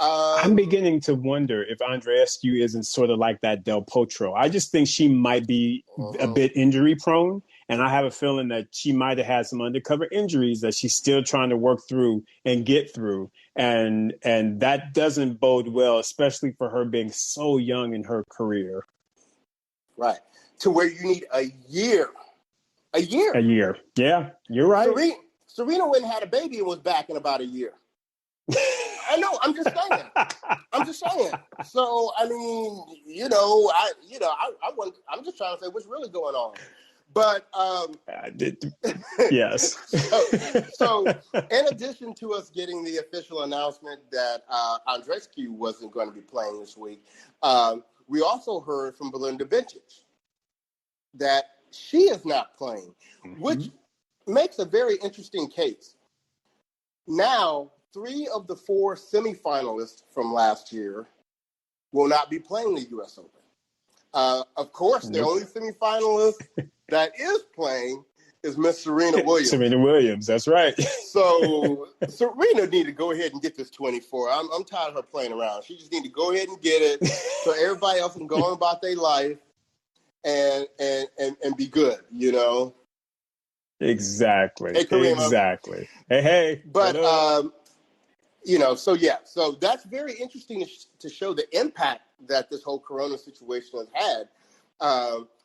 Speaker 2: I'm beginning to wonder if Andreescu isn't sort of like that Del Potro. I just think she might be a bit injury prone. And I have a feeling that she might have had some undercover injuries that she's still trying to work through and get through. And that doesn't bode well, especially for her being so young in her career.
Speaker 3: Right. To where you need a year. A year.
Speaker 2: Yeah, you're right.
Speaker 3: Serena went and had a baby and was back in about a year. I know. I'm just saying. So, I mean, I'm just trying to say what's really going on. But
Speaker 2: yes.
Speaker 3: so in addition to us getting the official announcement that Andreescu wasn't going to be playing this week, we also heard from Belinda Bencic that she is not playing, which makes a very interesting case. Now, 3 of the 4 semifinalists from last year will not be playing the U.S. Open. Of course, the only semifinalist that is playing is Miss Serena Williams.
Speaker 2: Serena Williams, that's right.
Speaker 3: So Serena need to go ahead and get this 24. I'm tired of her playing around. She just need to go ahead and get it so everybody else can go on about their life and be good, you know?
Speaker 2: Exactly.
Speaker 3: Hey, Kareem,
Speaker 2: exactly. Hey.
Speaker 3: But, you know, so that's very interesting to show the impact that this whole Corona situation has had.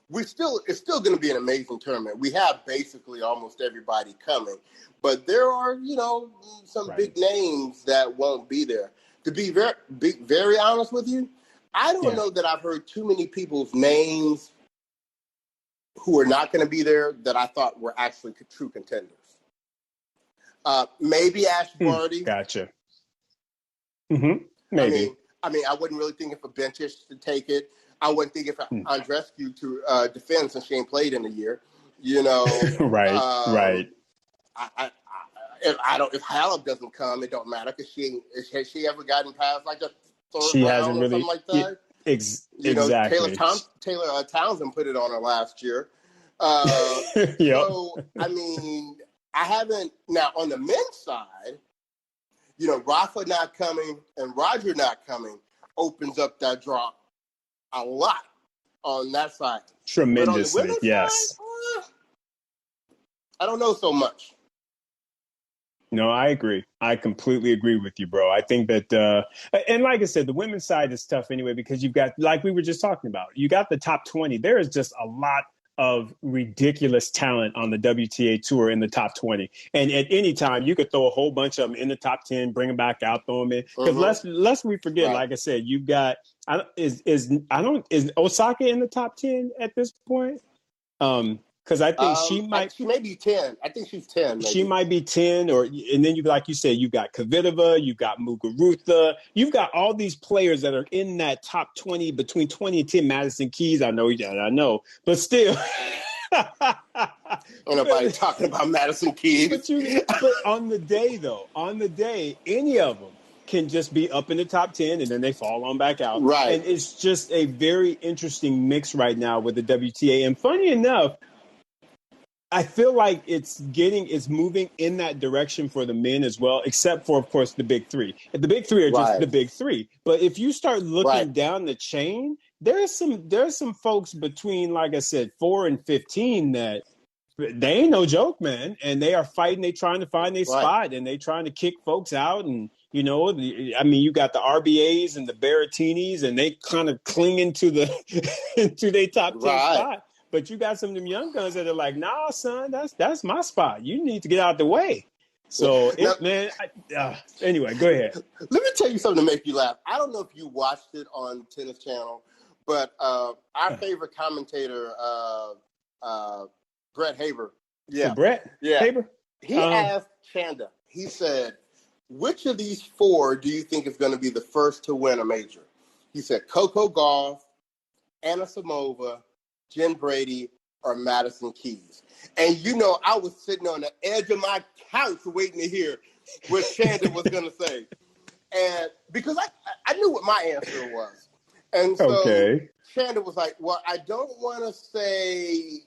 Speaker 3: It's still going to be an amazing tournament. We have basically almost everybody coming, but there are, you know, some big names that won't be there. To be very honest with you, I don't know that I've heard too many people's names who are not going to be there that I thought were actually true contenders. Maybe Ash Barty.
Speaker 2: Gotcha. Maybe.
Speaker 3: I mean, I wouldn't really think if a Bencic to take it. I wouldn't think if Andreescu to defend since she ain't played in a year. You know,
Speaker 2: right.
Speaker 3: If Halep doesn't come, it don't matter because has she ever gotten past like a third
Speaker 2: she
Speaker 3: round
Speaker 2: hasn't
Speaker 3: or
Speaker 2: really,
Speaker 3: something like that?
Speaker 2: Exactly.
Speaker 3: Taylor Townsend put it on her last year.
Speaker 2: Yep.
Speaker 3: So I mean, I haven't now on the men's side. You know, Rafa not coming and Roger not coming opens up that draw a lot on that side.
Speaker 2: Tremendously,
Speaker 3: but on the
Speaker 2: yes.
Speaker 3: Side, I don't know so much.
Speaker 2: No, I agree. I completely agree with you, bro. I think that, and like I said, the women's side is tough anyway because you've got, like we were just talking about, you got the top 20. There is just a lot of ridiculous talent on the WTA tour in the top 20. And at any time, you could throw a whole bunch of them in the top 10, bring them back out, throw them in. Because lest we forget, like I said, you've got, is Osaka in the top 10 at this point? Because I think she
Speaker 3: may be 10. I think she's 10. Maybe.
Speaker 2: She might be 10, and then like you said, you've got Kvitova, you've got Muguruza, you've got all these players that are in that top 20, between 20 and 10. Madison Keys, I know, but still.
Speaker 3: Ain't nobody talking about Madison Keys.
Speaker 2: But on the day, any of them can just be up in the top 10 and then they fall on back out.
Speaker 3: Right.
Speaker 2: And it's just a very interesting mix right now with the WTA. And funny enough, I feel like it's moving in that direction for the men as well, except for, of course, the big 3. The big 3 are just the big 3. But if you start looking down the chain, there's some folks between, like I said, 4 and 15 that they ain't no joke, man. And they are fighting. They trying to find their spot, and they trying to kick folks out. And, you know, you got the RBAs and the Berrettinis, and they kind of clinging to their top 10 spot. But you got some of them young guns that are like, nah, son, that's my spot. You need to get out the way. So, anyway, go ahead.
Speaker 3: Let me tell you something to make you laugh. I don't know if you watched it on Tennis Channel, but our favorite commentator, Brett Haber. Yeah.
Speaker 2: Brett?
Speaker 3: Yeah.
Speaker 2: Haber?
Speaker 3: He asked Chanda, he said, which of these 4 do you think is going to be the first to win a major? He said, Coco Gauff, Anna Samova, Jen Brady, or Madison Keys. And, you know, I was sitting on the edge of my couch waiting to hear what Chanda was going to say. And because I knew what my answer was. And so Chanda was like, well, I don't want to say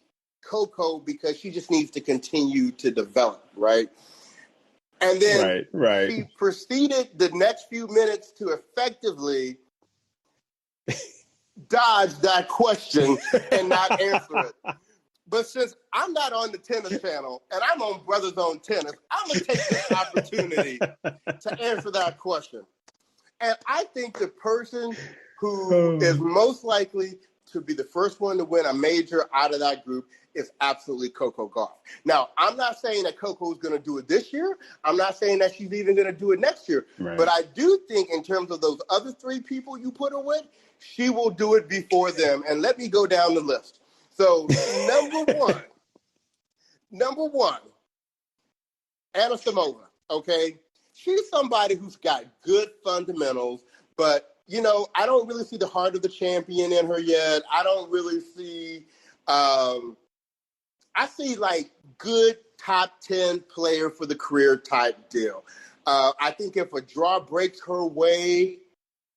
Speaker 3: Coco because she just needs to continue to develop, right? And then she proceeded the next few minutes to effectively dodge that question and not answer it. But since I'm not on the Tennis Channel and I'm on Brothers on Tennis, I'm going to take this opportunity to answer that question. And I think the person who is most likely to be the first one to win a major out of that group is absolutely Coco Gauff. Now, I'm not saying that Coco is going to do it this year. I'm not saying that she's even going to do it next year. But I do think in terms of those other 3 people you put her with, she will do it before them. And let me go down the list. So number one, Anisimova. Okay, she's somebody who's got good fundamentals, but I don't really see the heart of the champion in her yet. I don't really see. I see like good top 10 player for the career type deal. I think if a draw breaks her way,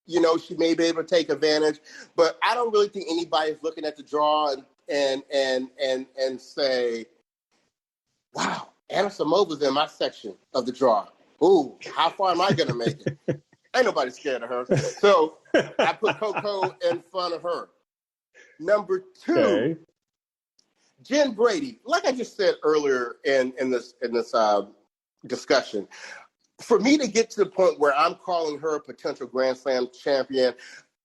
Speaker 3: she may be able to take advantage. But I don't really think anybody's looking at the draw and say, "Wow, Anisimova in my section of the draw. Ooh, how far am I going to make it?" Ain't nobody scared of her. So I put Coco in front of her. Number two. Okay. Jen Brady, like I just said earlier in this discussion, for me to get to the point where I'm calling her a potential Grand Slam champion,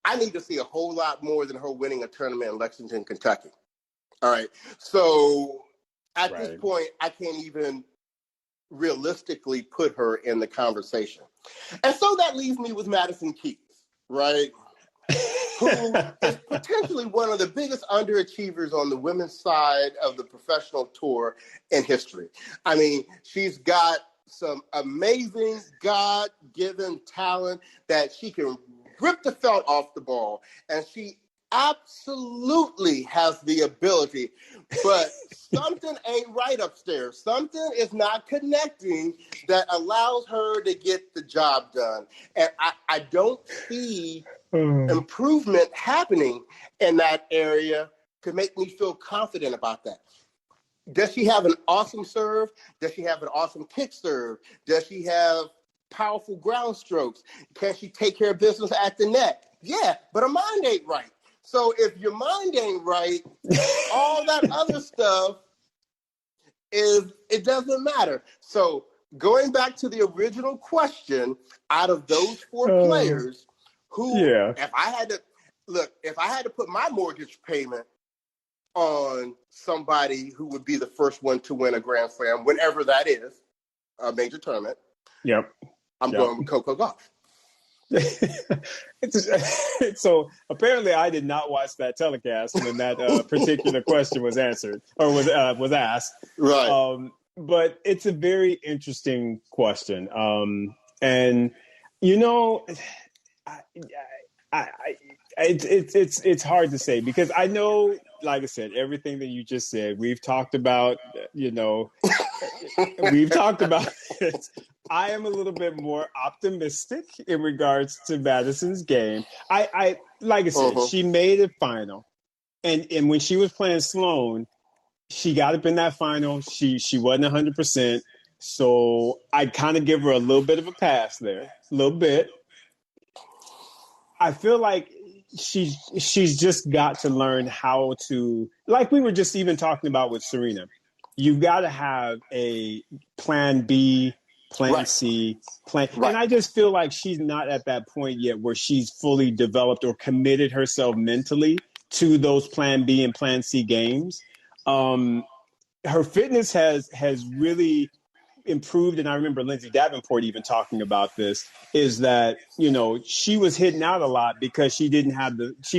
Speaker 3: I need to see a whole lot more than her winning a tournament in Lexington, Kentucky. All right. So at this point, I can't even realistically put her in the conversation. And so that leaves me with Madison Keys, right? Who is potentially one of the biggest underachievers on the women's side of the professional tour in history. I mean, she's got some amazing God-given talent that she can rip the felt off the ball, and she absolutely has the ability, but something ain't right upstairs. Something is not connecting that allows her to get the job done. And I don't see improvement happening in that area to make me feel confident about that. Does she have an awesome serve? Does she have an awesome kick serve? Does she have powerful ground strokes? Can she take care of business at the net? Yeah, but her mind ain't right. So if your mind ain't right, all that other stuff it doesn't matter. So going back to the original question, out of those four players, if I had to put my mortgage payment on somebody who would be the first one to win a Grand Slam, whenever that is, a major tournament. I'm going with Coco Gauff.
Speaker 2: So apparently I did not watch that telecast when that particular question was answered or was asked.
Speaker 3: Right.
Speaker 2: But it's a very interesting question. And it's hard to say because I know, like I said, everything that you just said, we've talked about, we've talked about it. I am a little bit more optimistic in regards to Madison's game. I like I said, she made it final. And when she was playing Sloane, she got up in that final. She wasn't 100%. So I kind of give her a little bit of a pass there. A little bit. I feel like she's just got to learn how to, like we were just even talking about with Serena, you've got to have a plan B, plan C, plan. Right. And I just feel like she's not at that point yet where she's fully developed or committed herself mentally to those plan B and plan C games. Her fitness has really improved, and I remember Lindsay Davenport even talking about this, is that, she was hitting out a lot because she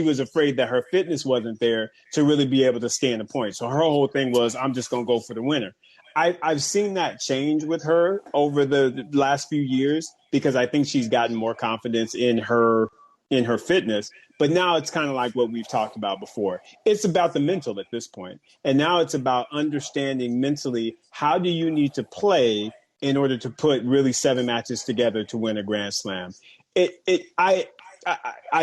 Speaker 2: was afraid that her fitness wasn't there to really be able to stand the point. So her whole thing was, I'm just going to go for the winner. I've seen that change with her over the last few years because I think she's gotten more confidence in her fitness. But now it's kind of like what we've talked about before. It's about the mental at this point. And now it's about understanding mentally, how do you need to play in order to put really 7 matches together to win a Grand Slam? I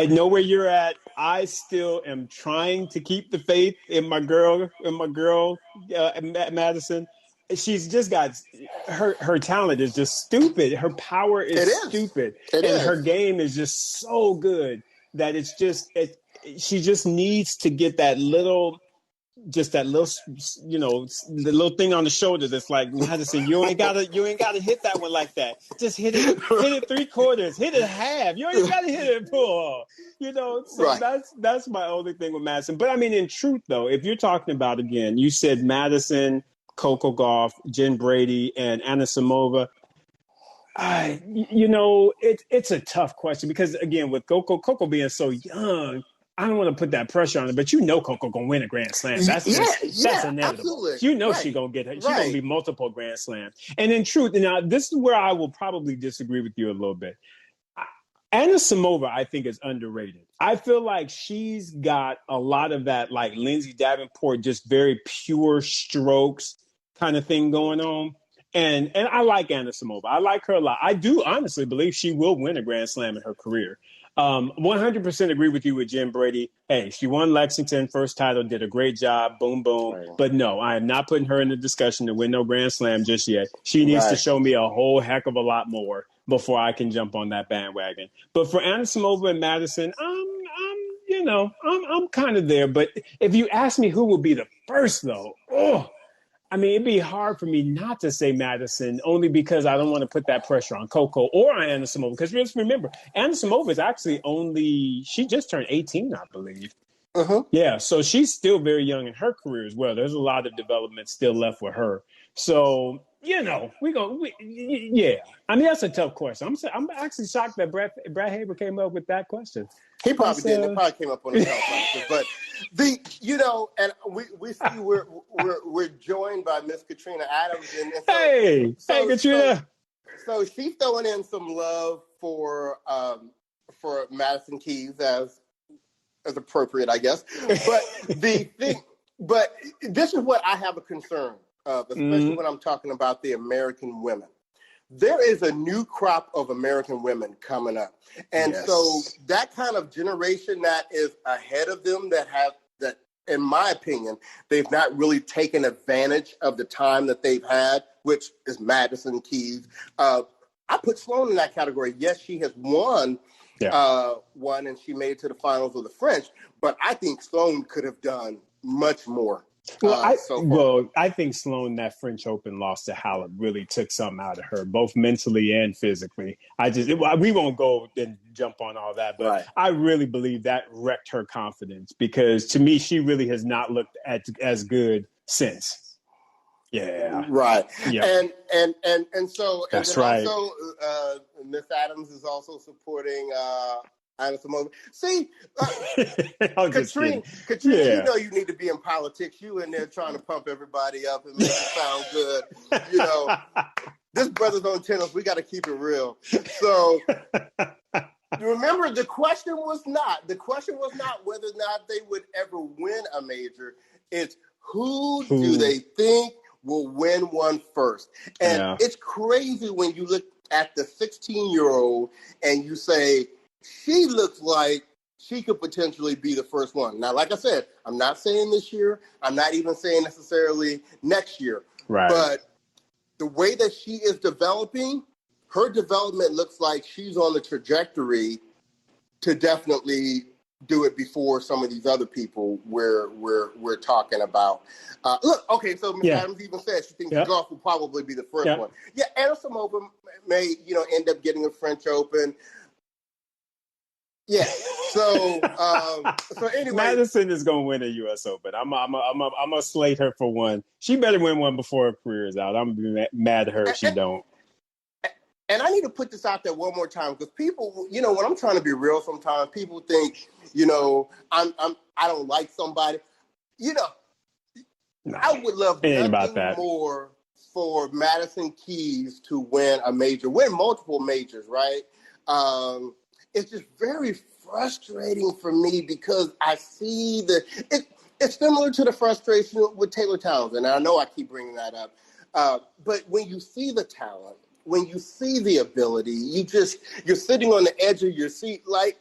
Speaker 2: know where you're at. I still am trying to keep the faith in my girl, Madison. She's just got her talent is just stupid. Her power is stupid. Her game is just so good that she just needs to get that little, the little thing on the shoulder that's like, Madison, you ain't gotta hit that one like that. Just hit it 3/4, hit it half. You ain't gotta hit it full. So that's my only thing with Madison. But I mean, in truth though, if you're talking about, again, you said Madison, Coco Gauff, Jen Brady, and Anisimova. It's a tough question because, again, with Coco being so young, I don't want to put that pressure on her, but Coco gonna win a Grand Slam. That's that's inevitable.
Speaker 3: Absolutely.
Speaker 2: She gonna get her. She
Speaker 3: Right.
Speaker 2: gonna be multiple Grand Slams. And in truth, now this is where I will probably disagree with you a little bit. Anisimova, I think, is underrated. I feel like she's got a lot of that, like Lindsay Davenport, just very pure strokes kind of thing going on. And I like Anisimova. I like her a lot. I do honestly believe she will win a Grand Slam in her career. 100% agree with you with Jen Brady. Hey, she won Lexington, first title, did a great job, boom, boom. Right. But no, I am not putting her in the discussion to win no Grand Slam just yet. She needs to show me a whole heck of a lot more before I can jump on that bandwagon. But for Anisimova and Madison, I'm kind of there. But if you ask me who will be the first, though, I mean, it'd be hard for me not to say Madison, only because I don't want to put that pressure on Coco or on Anisimova. Because just remember, Anisimova is actually she just turned 18, I believe.
Speaker 3: Uh-huh.
Speaker 2: Yeah, so she's still very young in her career as well. There's a lot of development still left with her. So, yeah. I mean, that's a tough question. I'm actually shocked that Brad Haber came up with that question.
Speaker 3: He probably did. It probably came up on his health. But and we see we're joined by Miss Katrina Adams. And so,
Speaker 2: hey, Katrina.
Speaker 3: So she's throwing in some love for Madison Keys as appropriate, I guess. But this is what I have a concern of, especially when I'm talking about the American women. There is a new crop of American women coming up. And so that kind of generation that is ahead of them that, in my opinion, they've not really taken advantage of the time that they've had, which is Madison Keys. I put Sloane in that category. Yes, she has won one and she made it to the finals of the French, but I think Sloane could have done much more.
Speaker 2: I think Sloane, that French Open loss to Halep, really took something out of her, both mentally and physically. We won't go and jump on all that, but I really believe that wrecked her confidence, because to me, she really has not looked as good since. Yeah.
Speaker 3: Right.
Speaker 2: Yep.
Speaker 3: And so
Speaker 2: that's
Speaker 3: right. Also, Miss Adams is also supporting Anisimova. See, Katrina, you need to be in politics. You in there trying to pump everybody up and make it sound good. This Brothers on Tennis, we got to keep it real. So remember, the question was not whether or not they would ever win a major. It's who do they think will win one first. And it's crazy when you look at the 16-year-old and you say, she looks like she could potentially be the first one. Now, like I said, I'm not saying this year. I'm not even saying necessarily next year.
Speaker 2: Right.
Speaker 3: But the way that she is developing, her development looks like she's on the trajectory to definitely do it before some of these other people we're talking about. So Ms. Adams even said she thinks golf will probably be the first one. Yeah, Anisimova may end up getting a French Open. Yeah. So anyway,
Speaker 2: Madison is going to win a U.S. Open. I'm gonna slate her for one. She better win one before her career is out. I'm gonna be mad at her if she don't.
Speaker 3: And I need to put this out there one more time, because people, when I'm trying to be real, sometimes people think, I don't like somebody. I would love nothing more for Madison Keys to win multiple majors, right? It's just very frustrating for me, because I see it's similar to the frustration with Taylor Townsend. And I know I keep bringing that up. But when you see the talent, when you see the ability, you're sitting on the edge of your seat. I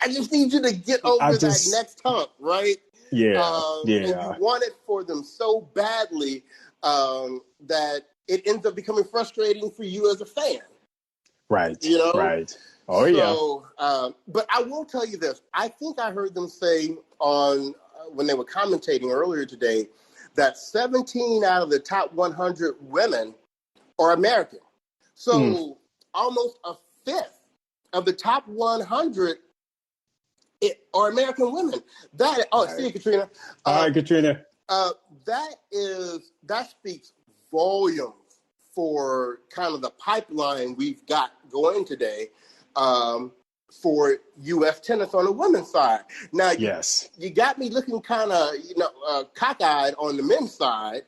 Speaker 3: just need you to get over that next hump, right?
Speaker 2: Yeah.
Speaker 3: And you want it for them so badly that it ends up becoming frustrating for you as a fan.
Speaker 2: Right. Right.
Speaker 3: Oh, but I will tell you this. I think I heard them say when they were commentating earlier today that 17 out of the top 100 women are American. So almost a fifth of the top 100 are American women. See you, Katrina.
Speaker 2: All right, Katrina.
Speaker 3: That speaks volumes for kind of the pipeline we've got going today. for U.S. tennis on the women's side. Now,
Speaker 2: Yes.
Speaker 3: you got me looking kind of, cockeyed on the men's side,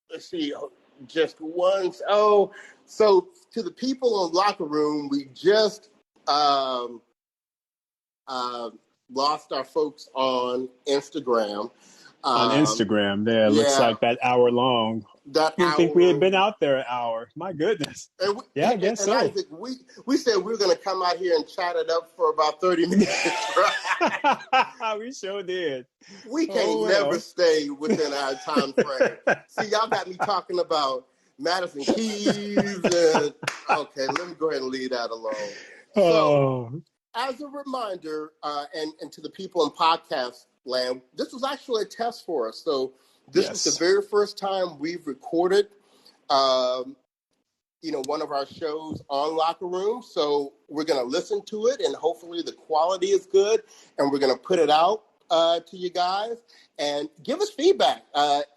Speaker 3: Let's see, just once. Oh, so to the people in Locker Room, we just lost our folks on Instagram.
Speaker 2: There, looks like that hour long. I didn't think we had been out there an hour. My goodness. I guess so.
Speaker 3: Isaac, we said we were going to come out here and chat it up for about 30 minutes. Right?
Speaker 2: We sure did.
Speaker 3: We can't never stay within our time frame. See, y'all got me talking about Madison Keys. Okay, let me go ahead and leave that alone. So, as a reminder, and to the people in podcast land, this was actually a test for us. So this was the very first time we've recorded, one of our shows on Locker Room. So we're going to listen to it, and hopefully the quality is good, and we're going to put it out to you guys and give us feedback.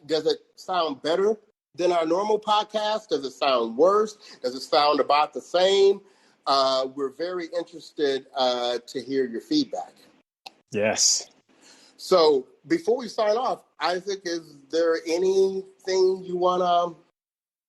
Speaker 3: Does it sound better than our normal podcast? Does it sound worse? Does it sound about the same? We're very interested to hear your feedback.
Speaker 2: Yes.
Speaker 3: So before we sign off, Isaac, is there anything you want to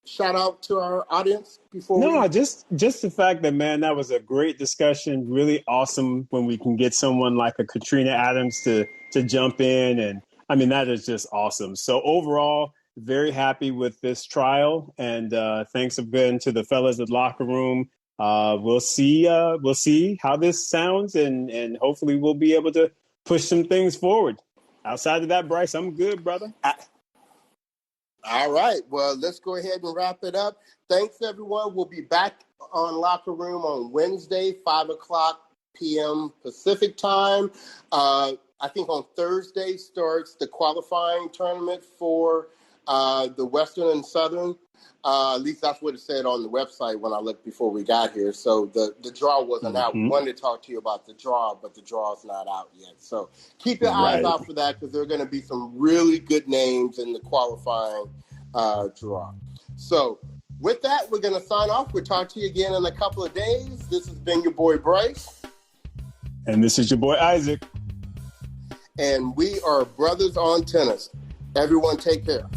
Speaker 3: shout out to our audience before?
Speaker 2: Just the fact that, man, that was a great discussion. Really awesome when we can get someone like a Katrina Adams to jump in. And I mean, that is just awesome. So overall, very happy with this trial. And thanks again to the fellas at Locker Room. We'll see how this sounds, and hopefully we'll be able to push some things forward. Outside of that, Bryce, I'm good, brother.
Speaker 3: All right. Well, let's go ahead and wrap it up. Thanks, everyone. We'll be back on Locker Room on Wednesday, 5:00 p.m. Pacific time. I think on Thursday starts the qualifying tournament for the Western and Southern. At least that's what it said on the website when I looked before we got here. So the draw wasn't out. We wanted to talk to you about the draw, but the draw's not out yet. So keep your eyes out for that, because there are going to be some really good names in the qualifying draw. So with that, we're going to sign off. We'll talk to you again in a couple of days. This has been your boy Bryce.
Speaker 2: And this is your boy Isaac.
Speaker 3: And we are Brothers on Tennis. Everyone take care.